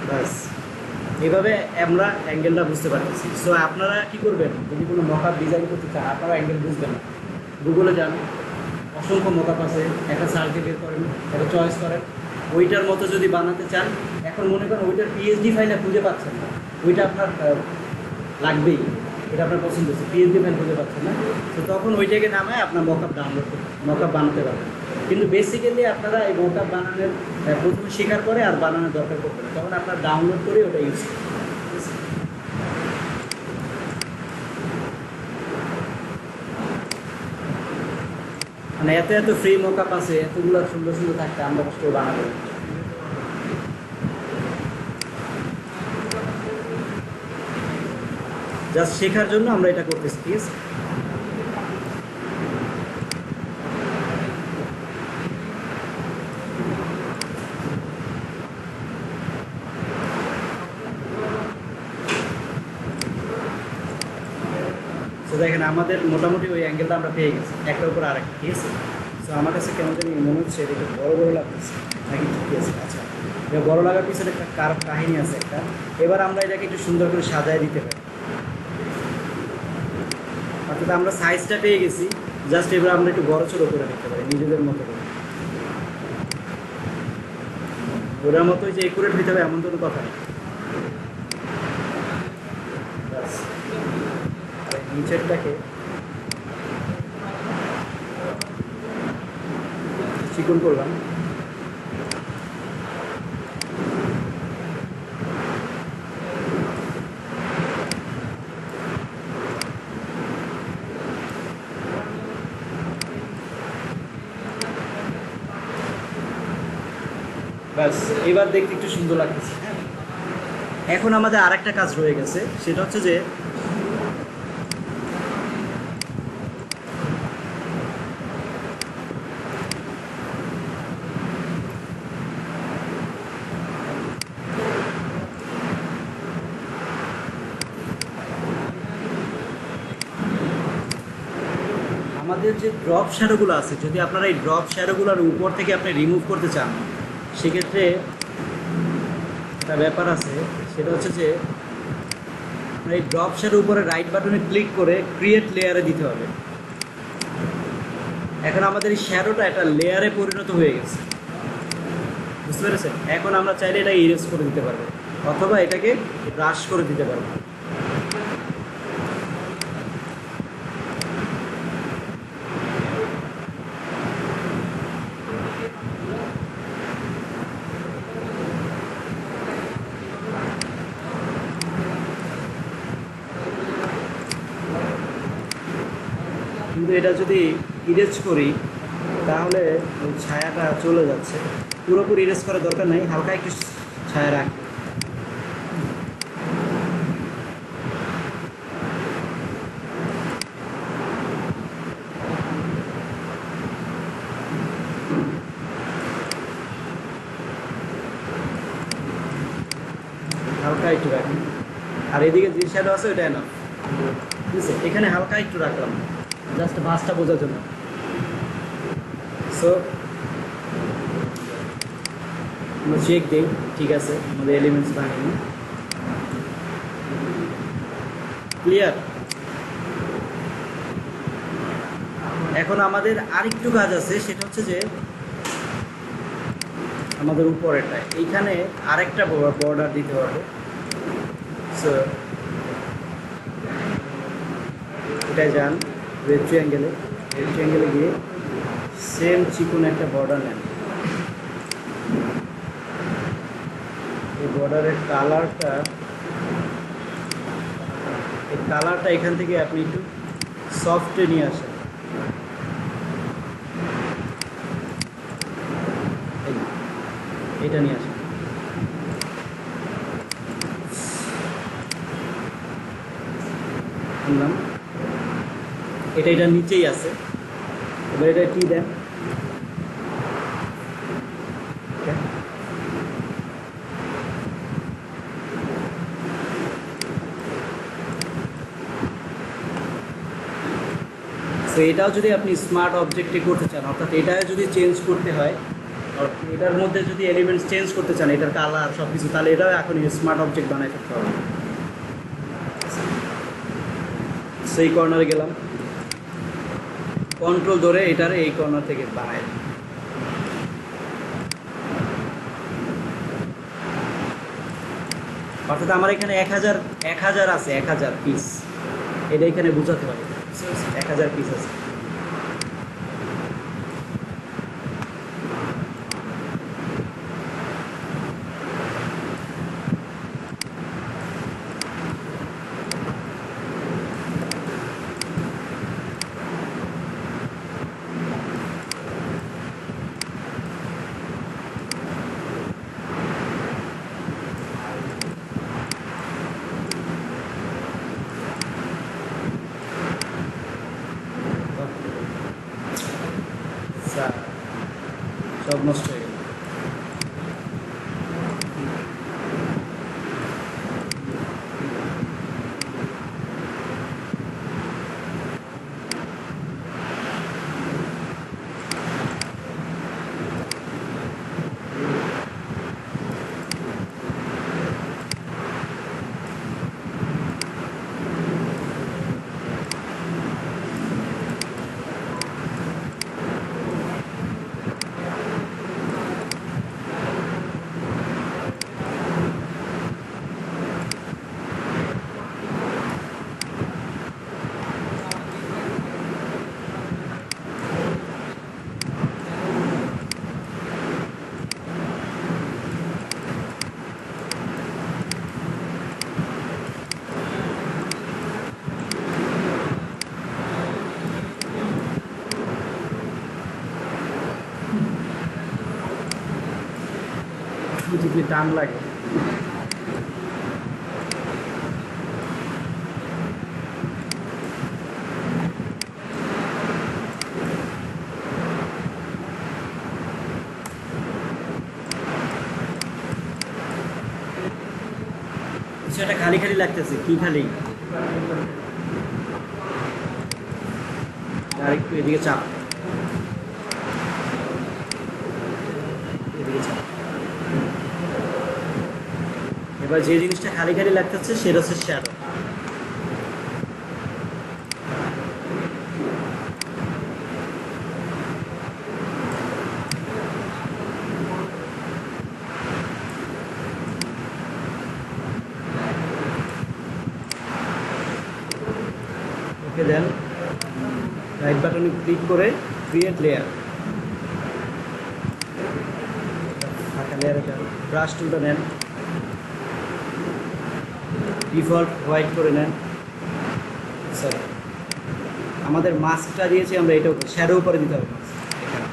ব্যাস, এইভাবে আমরা অ্যাঙ্গেলটা বুঝতে পারতেছি। সো আপনারা কি করবেন, যদি কোনো মকআপ ডিজাইন করতে চান, আপনারা অ্যাঙ্গেল বুঝবেন না, গুগলে যান, অসংখ্য মকআপ আছে, একটা সার্চ দিয়ে বের করেন, একটা চয়েস করেন, ওইটার মতো যদি বানাতে চান, এখন মনে করেন ওইটার পিএইচডি ফাইলটা খুঁজে পাচ্ছেন না, ওইটা আপনার লাগবেই, এটা আপনার পছন্দ হচ্ছে, পিএইচডি ফাইল খুঁজে পাচ্ছেন না, তো তখন ওইটাকে নামায় আপনার মকআপ ডাউনলোড করবেন, মকআপ বানাতে পারবেন। কিন্তু বেসিক্যালি আপনারা এই মকআপ বানানোর প্রথমে শেখার পরে আর বানানোর দরকার পড়বে না, তখন আপনার ডাউনলোড করে ওটা ইউজ করবেন। মানে এত এত ফ্রি মকআপ আছে, এতগুলো সুন্দর সুন্দর থাকতে আমরা কষ্ট বানাবো। জাস্ট শেখার জন্য আমরা এটা করতেছি, ঠিক আছে? তো দেখেন আমাদের মোটামুটি ওই অ্যাঙ্গেলটা আমরা পেয়ে গেছি, একটার উপর আরেকটা, ঠিক আছে? সো আমার কাছে কেমন জানি মনে হচ্ছে এটা একটু বড় বড় লাগতেছে নাকি, ঠিক আছে? আচ্ছা, এটা বড় লাগার পিছনে একটা কাহিনী আছে একটা। এবার আমরা এটাকে একটু সুন্দর করে সাজায় দিতে পারি, অর্থাৎ আমরা সাইজটা পেয়ে গেছি, জাস্ট এবার আমরা একটু বড় ছোটো করে নিতে পারি নিজেদের মতো করে। ওটার মতোই যে একুরেট হইতে হবে এমন কোনো কথা নেই। নিচেরটাকে চিকন করলাম, ব্যাস এবার দেখতে একটু সুন্দর লাগতেছে। হ্যাঁ, এখন আমাদের আরেকটা কাজ রয়ে গেছে, সেটা হচ্ছে যে আমাদের যে ড্রপ শ্যাডোগুলো আছে, যদি আপনারা এই ড্রপ শ্যাডোগুলোর উপর থেকে আপনি রিমুভ করতে চান, সেক্ষেত্রে একটা ব্যাপার আছে, সেটা হচ্ছে যে এই ড্রপ শ্যাডোর উপরে রাইট বাটনে ক্লিক করে ক্রিয়েট লেয়ারে দিতে হবে। এখন আমাদের এই শ্যাডোটা একটা লেয়ারে পরিণত হয়ে গেছে, বুঝতে পেরেছেন? এখন আমরা চাইলে এটা ইরেজ করে দিতে পারবো, অথবা এটাকে ব্রাশ করে দিতে পারবো। কিন্তু এটা যদি ইরেজ করি তাহলে ওই ছায়াটা চলে যাচ্ছে, পুরোপুরি ইরেজ করার দরকার নেই, হালকা একটু ছায়া রাখ। হালকা একটু রাখি, আর এদিকে যে শ্যাডো আছে ওইটা না, ঠিক আছে? এখানে হালকা একটু রাখলাম জাস্ট ভাঁজটা বোঝার জন্য। সো আমরা চেক দিই, ঠিক আছে, আমাদের এলিমেন্টস ভাঙিনি, ক্লিয়ার। এখন আমাদের আরেকটু কাজ আছে, সেটা হচ্ছে যে আমাদের উপরেরটা এইখানে আরেকটা বর্ডার দিতে হবে। সো এটায় যান রেক্ট্যাঙ্গেলে, রেক্ট্যাঙ্গেলে গিয়ে সেম চিকন একটা বর্ডার নেন। এই বর্ডারের কালারটা, এই কালারটা এখান থেকে আপনি একটু সফটে নিয়ে আসেন, এটা নিয়ে আসেন। আনলাম, এটার নিচেই আছে। এবার এটা কি দেন, তো এটাও যদি আপনি স্মার্ট অবজেক্টে করতে চান, অর্থাৎ এটা যদি চেঞ্জ করতে হয়, এটার মধ্যে যদি এলিমেন্টস চেঞ্জ করতে চান, এটার কালার সব কিছু, তাহলে এটাও এখন স্মার্ট অবজেক্ট বানাই ফেলতে হবে। সেই কর্নারে গেলাম, কন্ট্রোল ধরে এটার এই কর্নার থেকে বানাই, অর্থাৎ আমার এখানে 1000 আছে, 1000 পিস, এটা এখানে বোঝাতে পারি 1000 পিস আছে। সব নষ্ট হয়ে গেল। যদি টান লাগে, সেটা খালি খালি লাগতেছে, কি খালি, আর একটু এদিকে চাপ, এদিকে চাপ। এবার যে জিনিসটা খালি খালি লাগতেছে সেটা হচ্ছে শ্যাডো। ওকে দেন, রাইট বাটনে ক্লিক করে ক্রিয়েট লেয়ার, ফাঁকা লেয়ারে যান, ব্রাশ টুলটা নেন, ডিফল্ট হোয়াইট করে নেন। সরি, আমাদের মাস্কটা দিয়েছি আমরা, এটাও শ্যাডো উপরে দিতে হবে এখানে।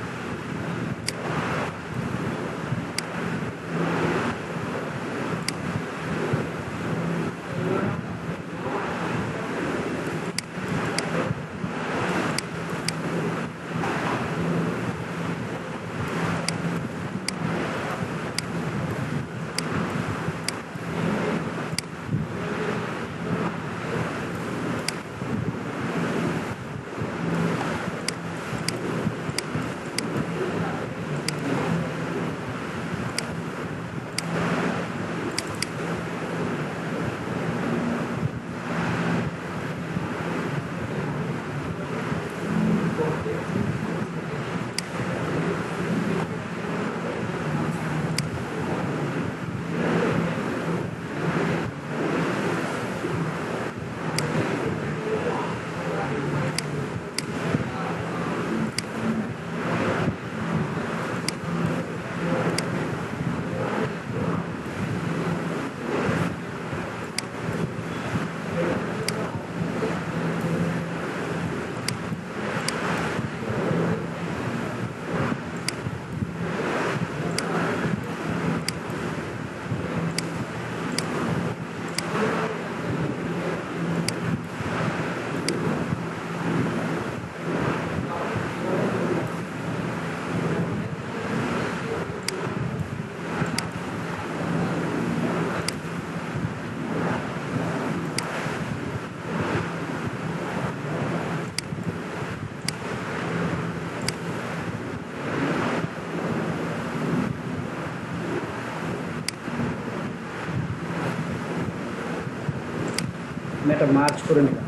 একটা মার্চ করে নিলাম,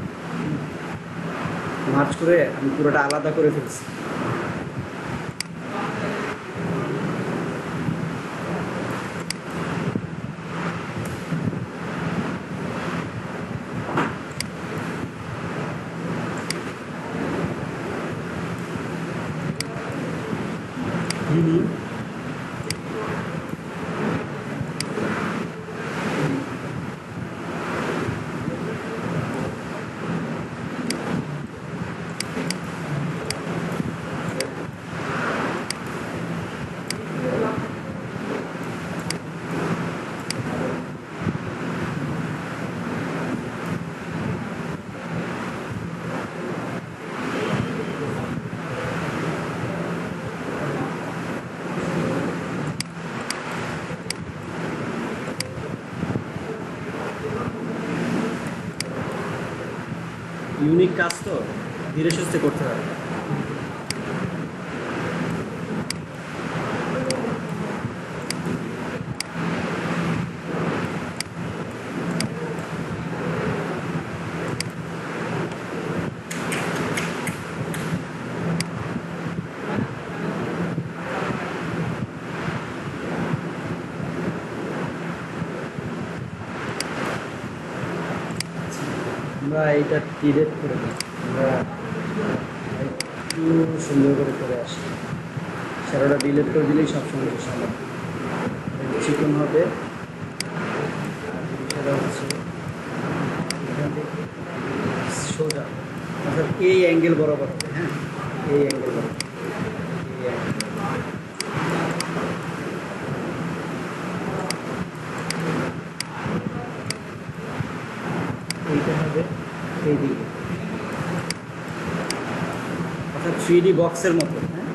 মার্চ করে আমি পুরোটা আলাদা করে ফেলছি। ইউনিক কাজ তো ধীরে সুস্থে করতে হবে। আমরা এইটা ডিলেট করে দিই, আমরা একটু সুন্দর করে আসি। সেটা ডিলেট করে দিলেই সব সমস্যা সমাধান। চিকন হবে, সেটা হচ্ছে এখান থেকে সোজা, অর্থাৎ এই অ্যাঙ্গেল বরাবর হবে। হ্যাঁ, এই অ্যাঙ্গেল বরাবর, এই অ্যাঙ্গেল। এইটা হবে এই দিকে, অর্থাৎ 3D বক্সের মতো। হ্যাঁ,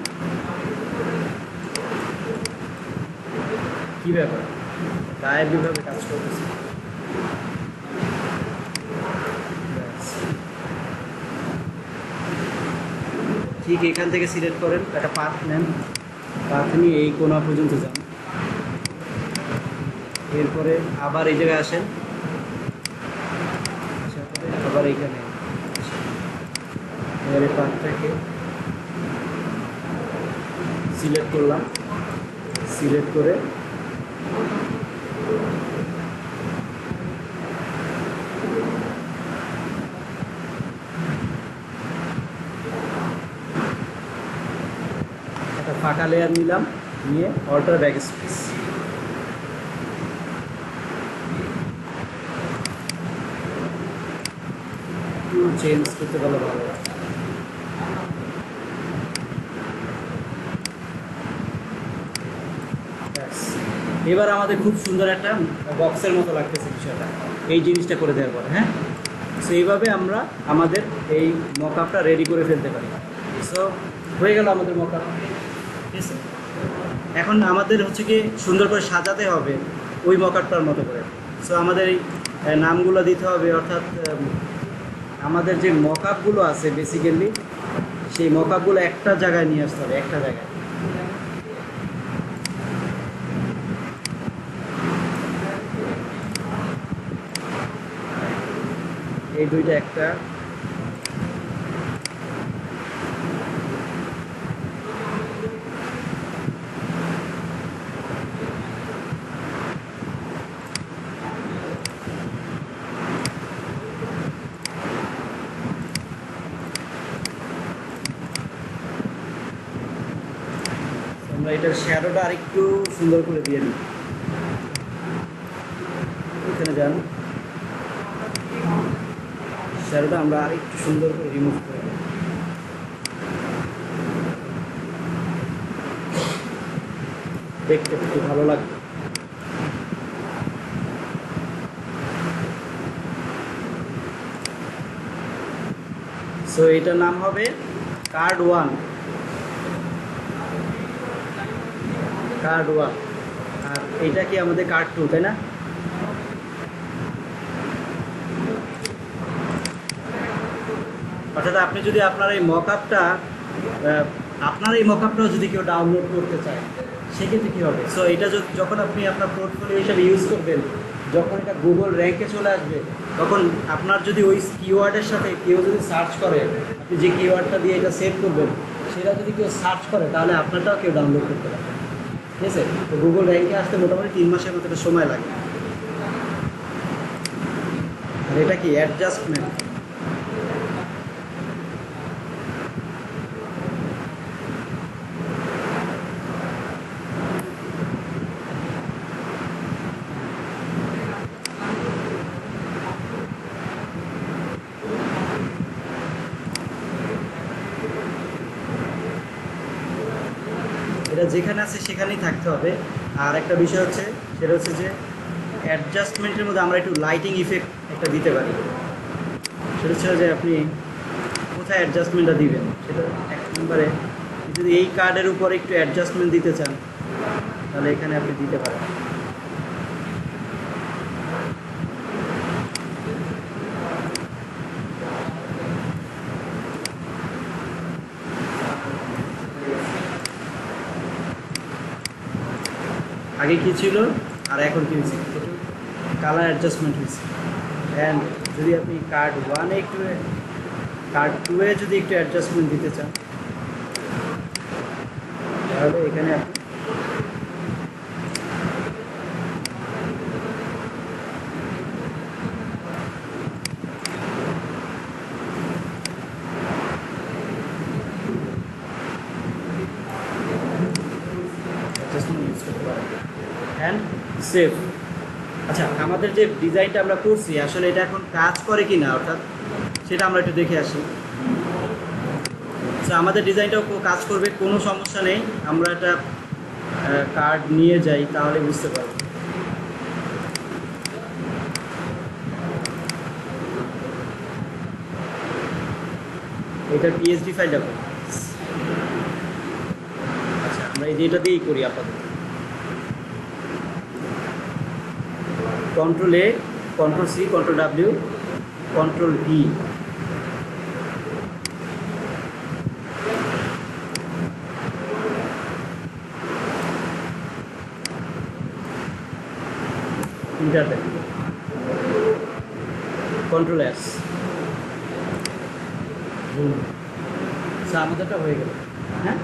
কী ব্যাপার, গায়ের বিভাবে কাজ করতেছে। ঠিক এখান থেকে সিলেক্ট করেন, একটা পাথ নেন, পাথ নিয়ে এই কোণা পর্যন্ত যান, এরপরে আবার এই জায়গায় আসেন, আবার এইখানে এবারে পাথটাকে সিলেক্ট করলাম, সিলেক্ট করে একটা ফাঁকা লেয়ার নিলাম, নিয়ে অল্টার ব্যাক স্পেস, চেঞ্জ করতে পারলে ভালো। এবার আমাদের খুব সুন্দর একটা বক্সের মতো লাগতেছে বিষয়টা, এই জিনিসটা করে দেওয়ার পরে। হ্যাঁ, সো এইভাবে আমরা আমাদের এই মকআপটা রেডি করে ফেলতে পারি। সো হয়ে গেল আমাদের মকআপ, ঠিক আছে। এখন আমাদের হচ্ছে কি সুন্দর করে সাজাতে হবে ওই মকআপটার মতো করে। সো আমাদের এই নামগুলো দিতে হবে, অর্থাৎ আমাদের যে মকআপগুলো আছে বেসিক্যালি সেই মকআপগুলো একটা জায়গায় নিয়ে আসতে হবে, একটা জায়গায়। এই দুইটা একটা, আমরা এটার শ্যাডোটা আরেকটু সুন্দর করে দিয়ে দিই। এখানে যান, শ্যাডোটা আমরা আরেকটু সুন্দর করে রিমুভ করে দিই, দেখতে একটু ভালো লাগবে। সো এটার নাম হবে কার্ড 1, কার্ড 1। আর এইটা কি আমাদের কার্ড 2, তাই না? অর্থাৎ আপনি যদি আপনার এই মকআপটাও যদি কেউ ডাউনলোড করতে চায় সেক্ষেত্রে কী হবে? সো এটা যখন আপনি আপনার পোর্টফোলিও হিসাবে ইউজ করবেন, যখন এটা গুগল র্যাঙ্কে চলে আসবে তখন আপনার যদি ওই কিওয়ার্ডের সাথে কেউ যদি সার্চ করে, আপনি যে কিওয়ার্ডটা দিয়ে এটা সেভ করবেন সেটা যদি কেউ সার্চ করে তাহলে আপনারটাও কেউ ডাউনলোড করতে পারবে। ঠিক আছে, তো গুগল র্যাঙ্কে আসতে মোটামুটি 3 মাসের মতো একটা সময় লাগে। আর এটা কি অ্যাডজাস্টমেন্ট, এটা যেখানে আছে সেখানেই থাকতে হবে। আর একটা বিষয় হচ্ছে, সেটা হচ্ছে যে অ্যাডজাস্টমেন্টের মধ্যে আমরা একটু লাইটিং ইফেক্ট একটা দিতে পারি। সেটা হচ্ছে যে আপনি কোথায় অ্যাডজাস্টমেন্টটা দিবেন, সেটা এক নম্বরে যদি এই কার্ডের উপর একটু অ্যাডজাস্টমেন্ট দিতে চান তাহলে এখানে আপনি দিতে পারেন। আগে কি ছিল আর এখন কি হয়েছে, একটু কালার অ্যাডজাস্টমেন্ট হয়েছে। অ্যান্ড যদি আপনি কার্ড 1-এ একটু, কার্ড 2-এ যদি একটু অ্যাডজাস্টমেন্ট দিতে চান তাহলে এখানে আপনি অ্যাডজাস্টমেন্ট ইউজ করতে পারেন। And save. আচ্ছা, আমাদের যে ডিজাইনটা আমরা করছি আসলে এটা এখন কাজ করে কি না, অর্থাৎ সেটা আমরা একটু দেখে আসি। তো আমাদের ডিজাইনটাও কাজ করবে, কোনো সমস্যা নেই। আমরা একটা কার্ড নিয়ে যাই তাহলে বুঝতে পারবো। এটা পিএসডি ফাইল যাবে। আচ্ছা, আমরা এই যে এটা দিয়েই করি আপাতত। Control A, control C, control W, control V. Enter then, control S. আমাদেরটা হয়ে গেল। হ্যাঁ,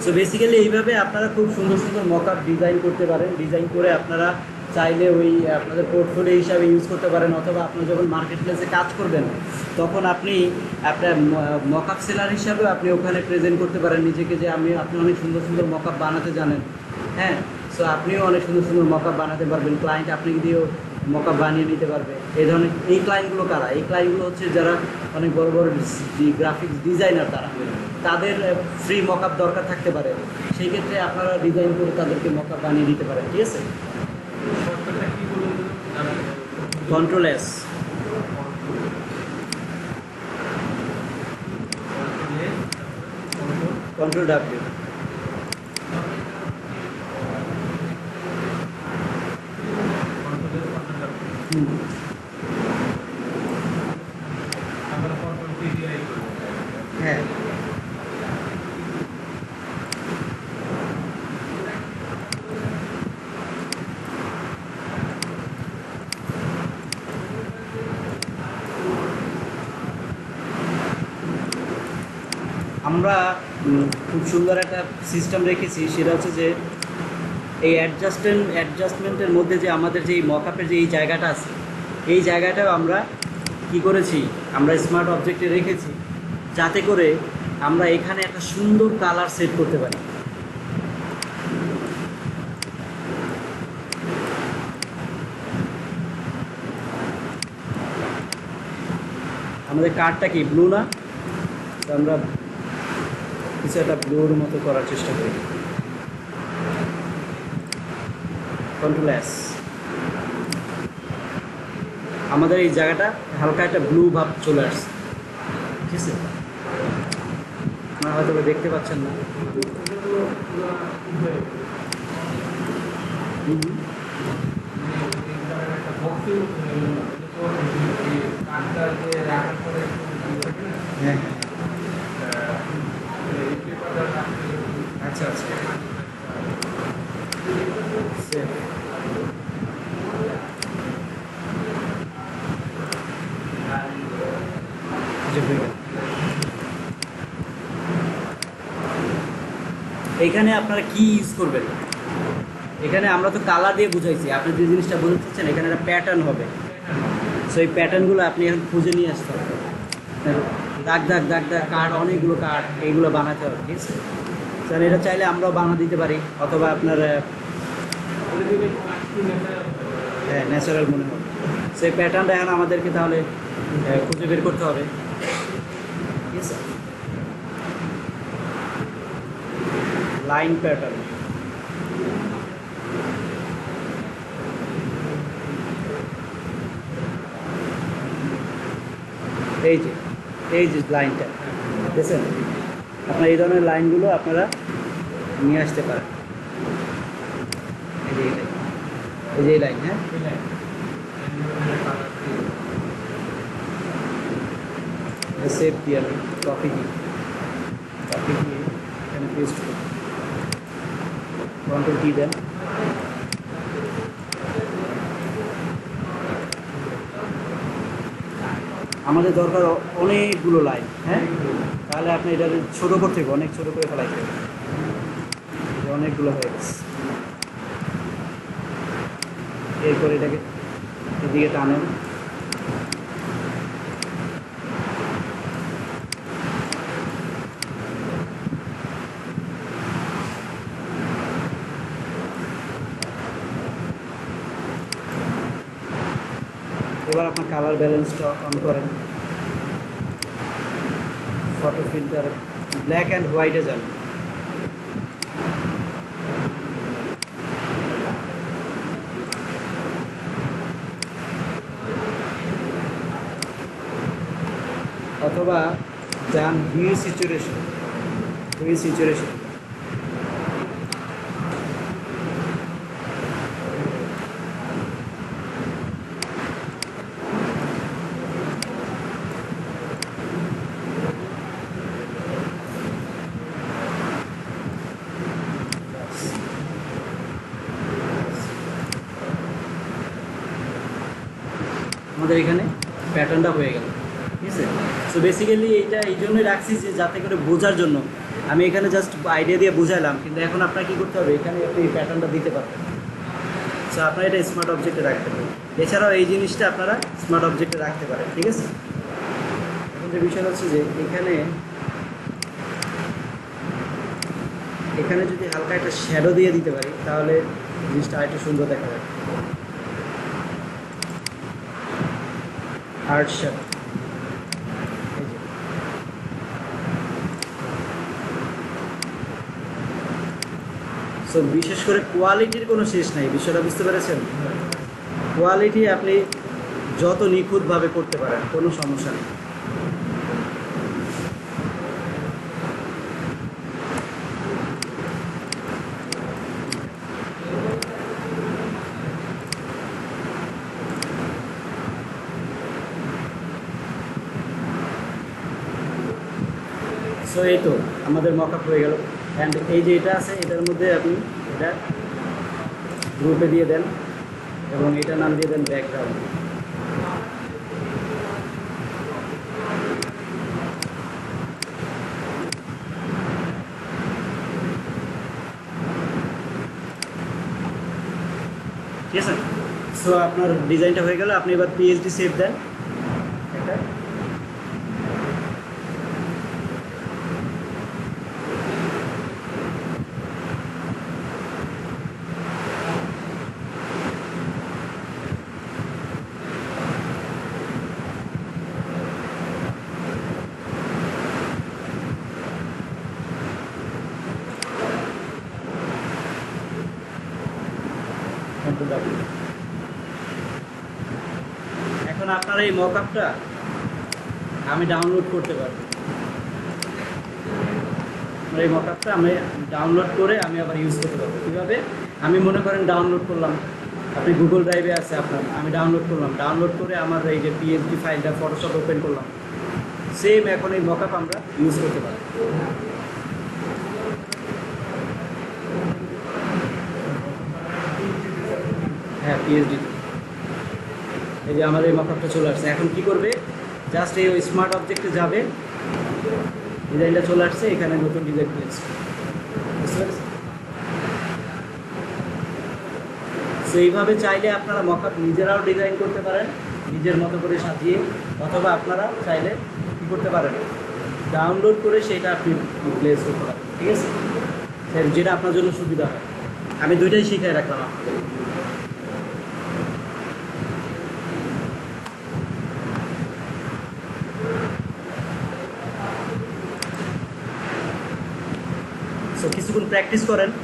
সো বেসিক্যালি এইভাবে আপনারা খুব সুন্দর সুন্দর মকআপ ডিজাইন করতে পারেন। ডিজাইন করে আপনারা চাইলে ওই আপনাদের পোর্টফোলিও হিসাবে ইউজ করতে পারেন, অথবা আপনারা যখন মার্কেট প্লেসে কাজ করবেন তখন আপনি আপনার মকআপ সেলার হিসাবেও আপনি ওখানে প্রেজেন্ট করতে পারেন নিজেকে, যে আপনি অনেক সুন্দর সুন্দর মকআপ বানাতে জানেন। হ্যাঁ, সো আপনিও অনেক সুন্দর সুন্দর মকআপ বানাতে পারবেন, ক্লায়েন্ট আপনাকে দিয়েও মকআপ বানিয়ে নিতে পারবে। এই ধরনের এই ক্লায়েন্টগুলো কারা? এই ক্লায়েন্টগুলো হচ্ছে যারা অনেক বড় বড় গ্রাফিক্স ডিজাইনার, তাদের ফ্রি মকআপ দরকার থাকতে পারে। সেই ক্ষেত্রে আপনারা ডিজাইন করে তাদেরকে মকআপ বানিয়ে দিতে পারেন। ঠিক আছে, কন্ট্রোল এস, কন্ট্রোল ডাব্লিউ। হ্যাঁ, আমরা খুব সুন্দর একটা সিস্টেম রেখেছি। সেটা হচ্ছে যে এই অ্যাডজাস্টমেন্টের মধ্যে যে আমাদের যে মকআপের যে এই জায়গাটা আছে, এই জায়গাটাও আমরা কি করেছি, আমরা স্মার্ট অবজেক্টে রেখেছি যাতে করে আমরা এখানে একটা সুন্দর কালার সেট করতে পারি। আমাদের কার্ডটা কি ব্লু না, তো আমরা কিছু একটা ব্লুর মতো করার চেষ্টা করি। Control S. আমাদের এই জায়গাটা হালকা একটা ব্লু ভাব চলে আসছে। ঠিক আছে, আপনারা হয়তো দেখতে পাচ্ছেন না। হ্যাঁ, আচ্ছা আচ্ছা, যে হয়ে গেল। এইখানে আপনারা কি ইউজ করবেন, এখানে আমরা তো কালার দিয়ে বুঝাইছি, আপনি যে জিনিসটা বোঝাতে চাচ্ছেন এখানে একটা প্যাটার্ন হবে। সো এই প্যাটার্নগুলো আপনি এখন খুঁজে নিয়ে আসতে হবে। দাগ দাগ দাগ দাগ কার্ড, অনেকগুলো কার্ড এইগুলো বানাতে হবে, ঠিক আছে? স্যার এটা চাইলে আমরাও বানা দিতে পারি, অথবা আপনার হ্যাঁ ন্যাচারাল মনে হবে। সেই প্যাটার্নটা এখন আমাদেরকে তাহলে খুঁজে বের করতে হবে, ঠিক আছে? লাইন প্যাটার্ন, এই যে লাইনটা দেখছেন, আপনার এই ধরনের লাইনগুলো আপনারা নিয়ে আসতে পারেন। এই যে এই লাইন, হ্যাঁ সেভ দিয়ে আমি কপি দিয়ে এখানে পেস্ট করি, কন্ট্রোল কি দেন। আমাদের দরকার অনেকগুলো লাইন, হ্যাঁ তাহলে আপনি এটা ছোটো করতে হবে, অনেক ছোটো করে ফেলাইতে হবে, অনেকগুলো হয়ে গেছে। এরপর এটাকে এদিকে টানেন, এবার আপনার কালার ব্যালেন্সটা অন করেন, ফটো ফিল্টার ব্ল্যাক অ্যান্ড হোয়াইটে যান। অথবা যান ভিউ সিচুয়েশন, আমাদের এখানে প্যাটার্নটা হয়ে গেল, ঠিক আছে? সো বেসিক্যালি এইটা এই জন্যই রাখছি যে যাতে করে বোঝার জন্য। আমি এখানে জাস্ট আইডিয়া দিয়ে বুঝাইলাম, কিন্তু এখন আপনার কী করতে হবে, এখানে আপনি এই প্যাটার্নটা দিতে পারবেন। সো আপনারা এটা স্মার্ট অবজেক্টে রাখতে পারেন, এছাড়াও এই জিনিসটা আপনারা স্মার্ট অবজেক্টে রাখতে পারেন, ঠিক আছে? এখন যে বিষয় হচ্ছে যে এখানে যদি হালকা একটা শ্যাডো দিয়ে দিতে পারি তাহলে জিনিসটা আরেকটু সুন্দর দেখা যাবে। হার্ড শ্যাডো, সো বিশেষ করে কোয়ালিটির কোনো শেষ নাই, বিষয়টা বুঝতে পেরেছেন? কোয়ালিটি আপনি যত নিখুঁতভাবে করতে পারেন কোনো সমস্যা নেই। সো এই তো আমাদের মকআপ হয়ে গেল। অ্যান্ড এই যে এটা আছে এটার মধ্যে আপনি এটা গ্রুপে দিয়ে দেন এবং এটার নাম দিয়ে দেন ব্যাকগ্রাউন্ড। ঠিক আছে? সো আপনার ডিজাইনটা হয়ে গেল, আপনি এবার পিএইচডি সেভ দেন একটা। এখন আপনার এই মকআপটা আমি ডাউনলোড করতে পারবো, এই মকআপটা আমি ডাউনলোড করে আমি আবার ইউজ করতে পারবো। কীভাবে? আমি মনে করেন ডাউনলোড করলাম, আপনি গুগল ড্রাইভে আছে আপনার, আমি ডাউনলোড করলাম, ডাউনলোড করে আমার এই যে পিএইচডি ফাইলটা ফটোশপ ওপেন করলাম, সেম এখন এই মকআপ আমরা ইউজ করতে পারি। হ্যাঁ পিএইচডি, এই যে আমাদের এই মকআপটা চলে আসছে। এখন কি করবে, জাস্ট এই স্মার্ট অবজেক্টে যাবে, ডিজাইনটা চলে আসছে, এখানে নতুন ডিজাইন প্লেস বুঝতে পেরেছেন? সো এইভাবে চাইলে আপনারা মকআপ নিজেরাও ডিজাইন করতে পারেন নিজের মতো করে সাজিয়ে, অথবা আপনারা চাইলে কী করতে পারেন, ডাউনলোড করে সেটা আপনি প্লেস করতে পারেন, ঠিক আছে? যেটা আপনার জন্য সুবিধা হয়। আমি দুইটাই শিখাই রাখলাম আপনাদের। সো কিছুক্ষণ প্র্যাকটিস করেন।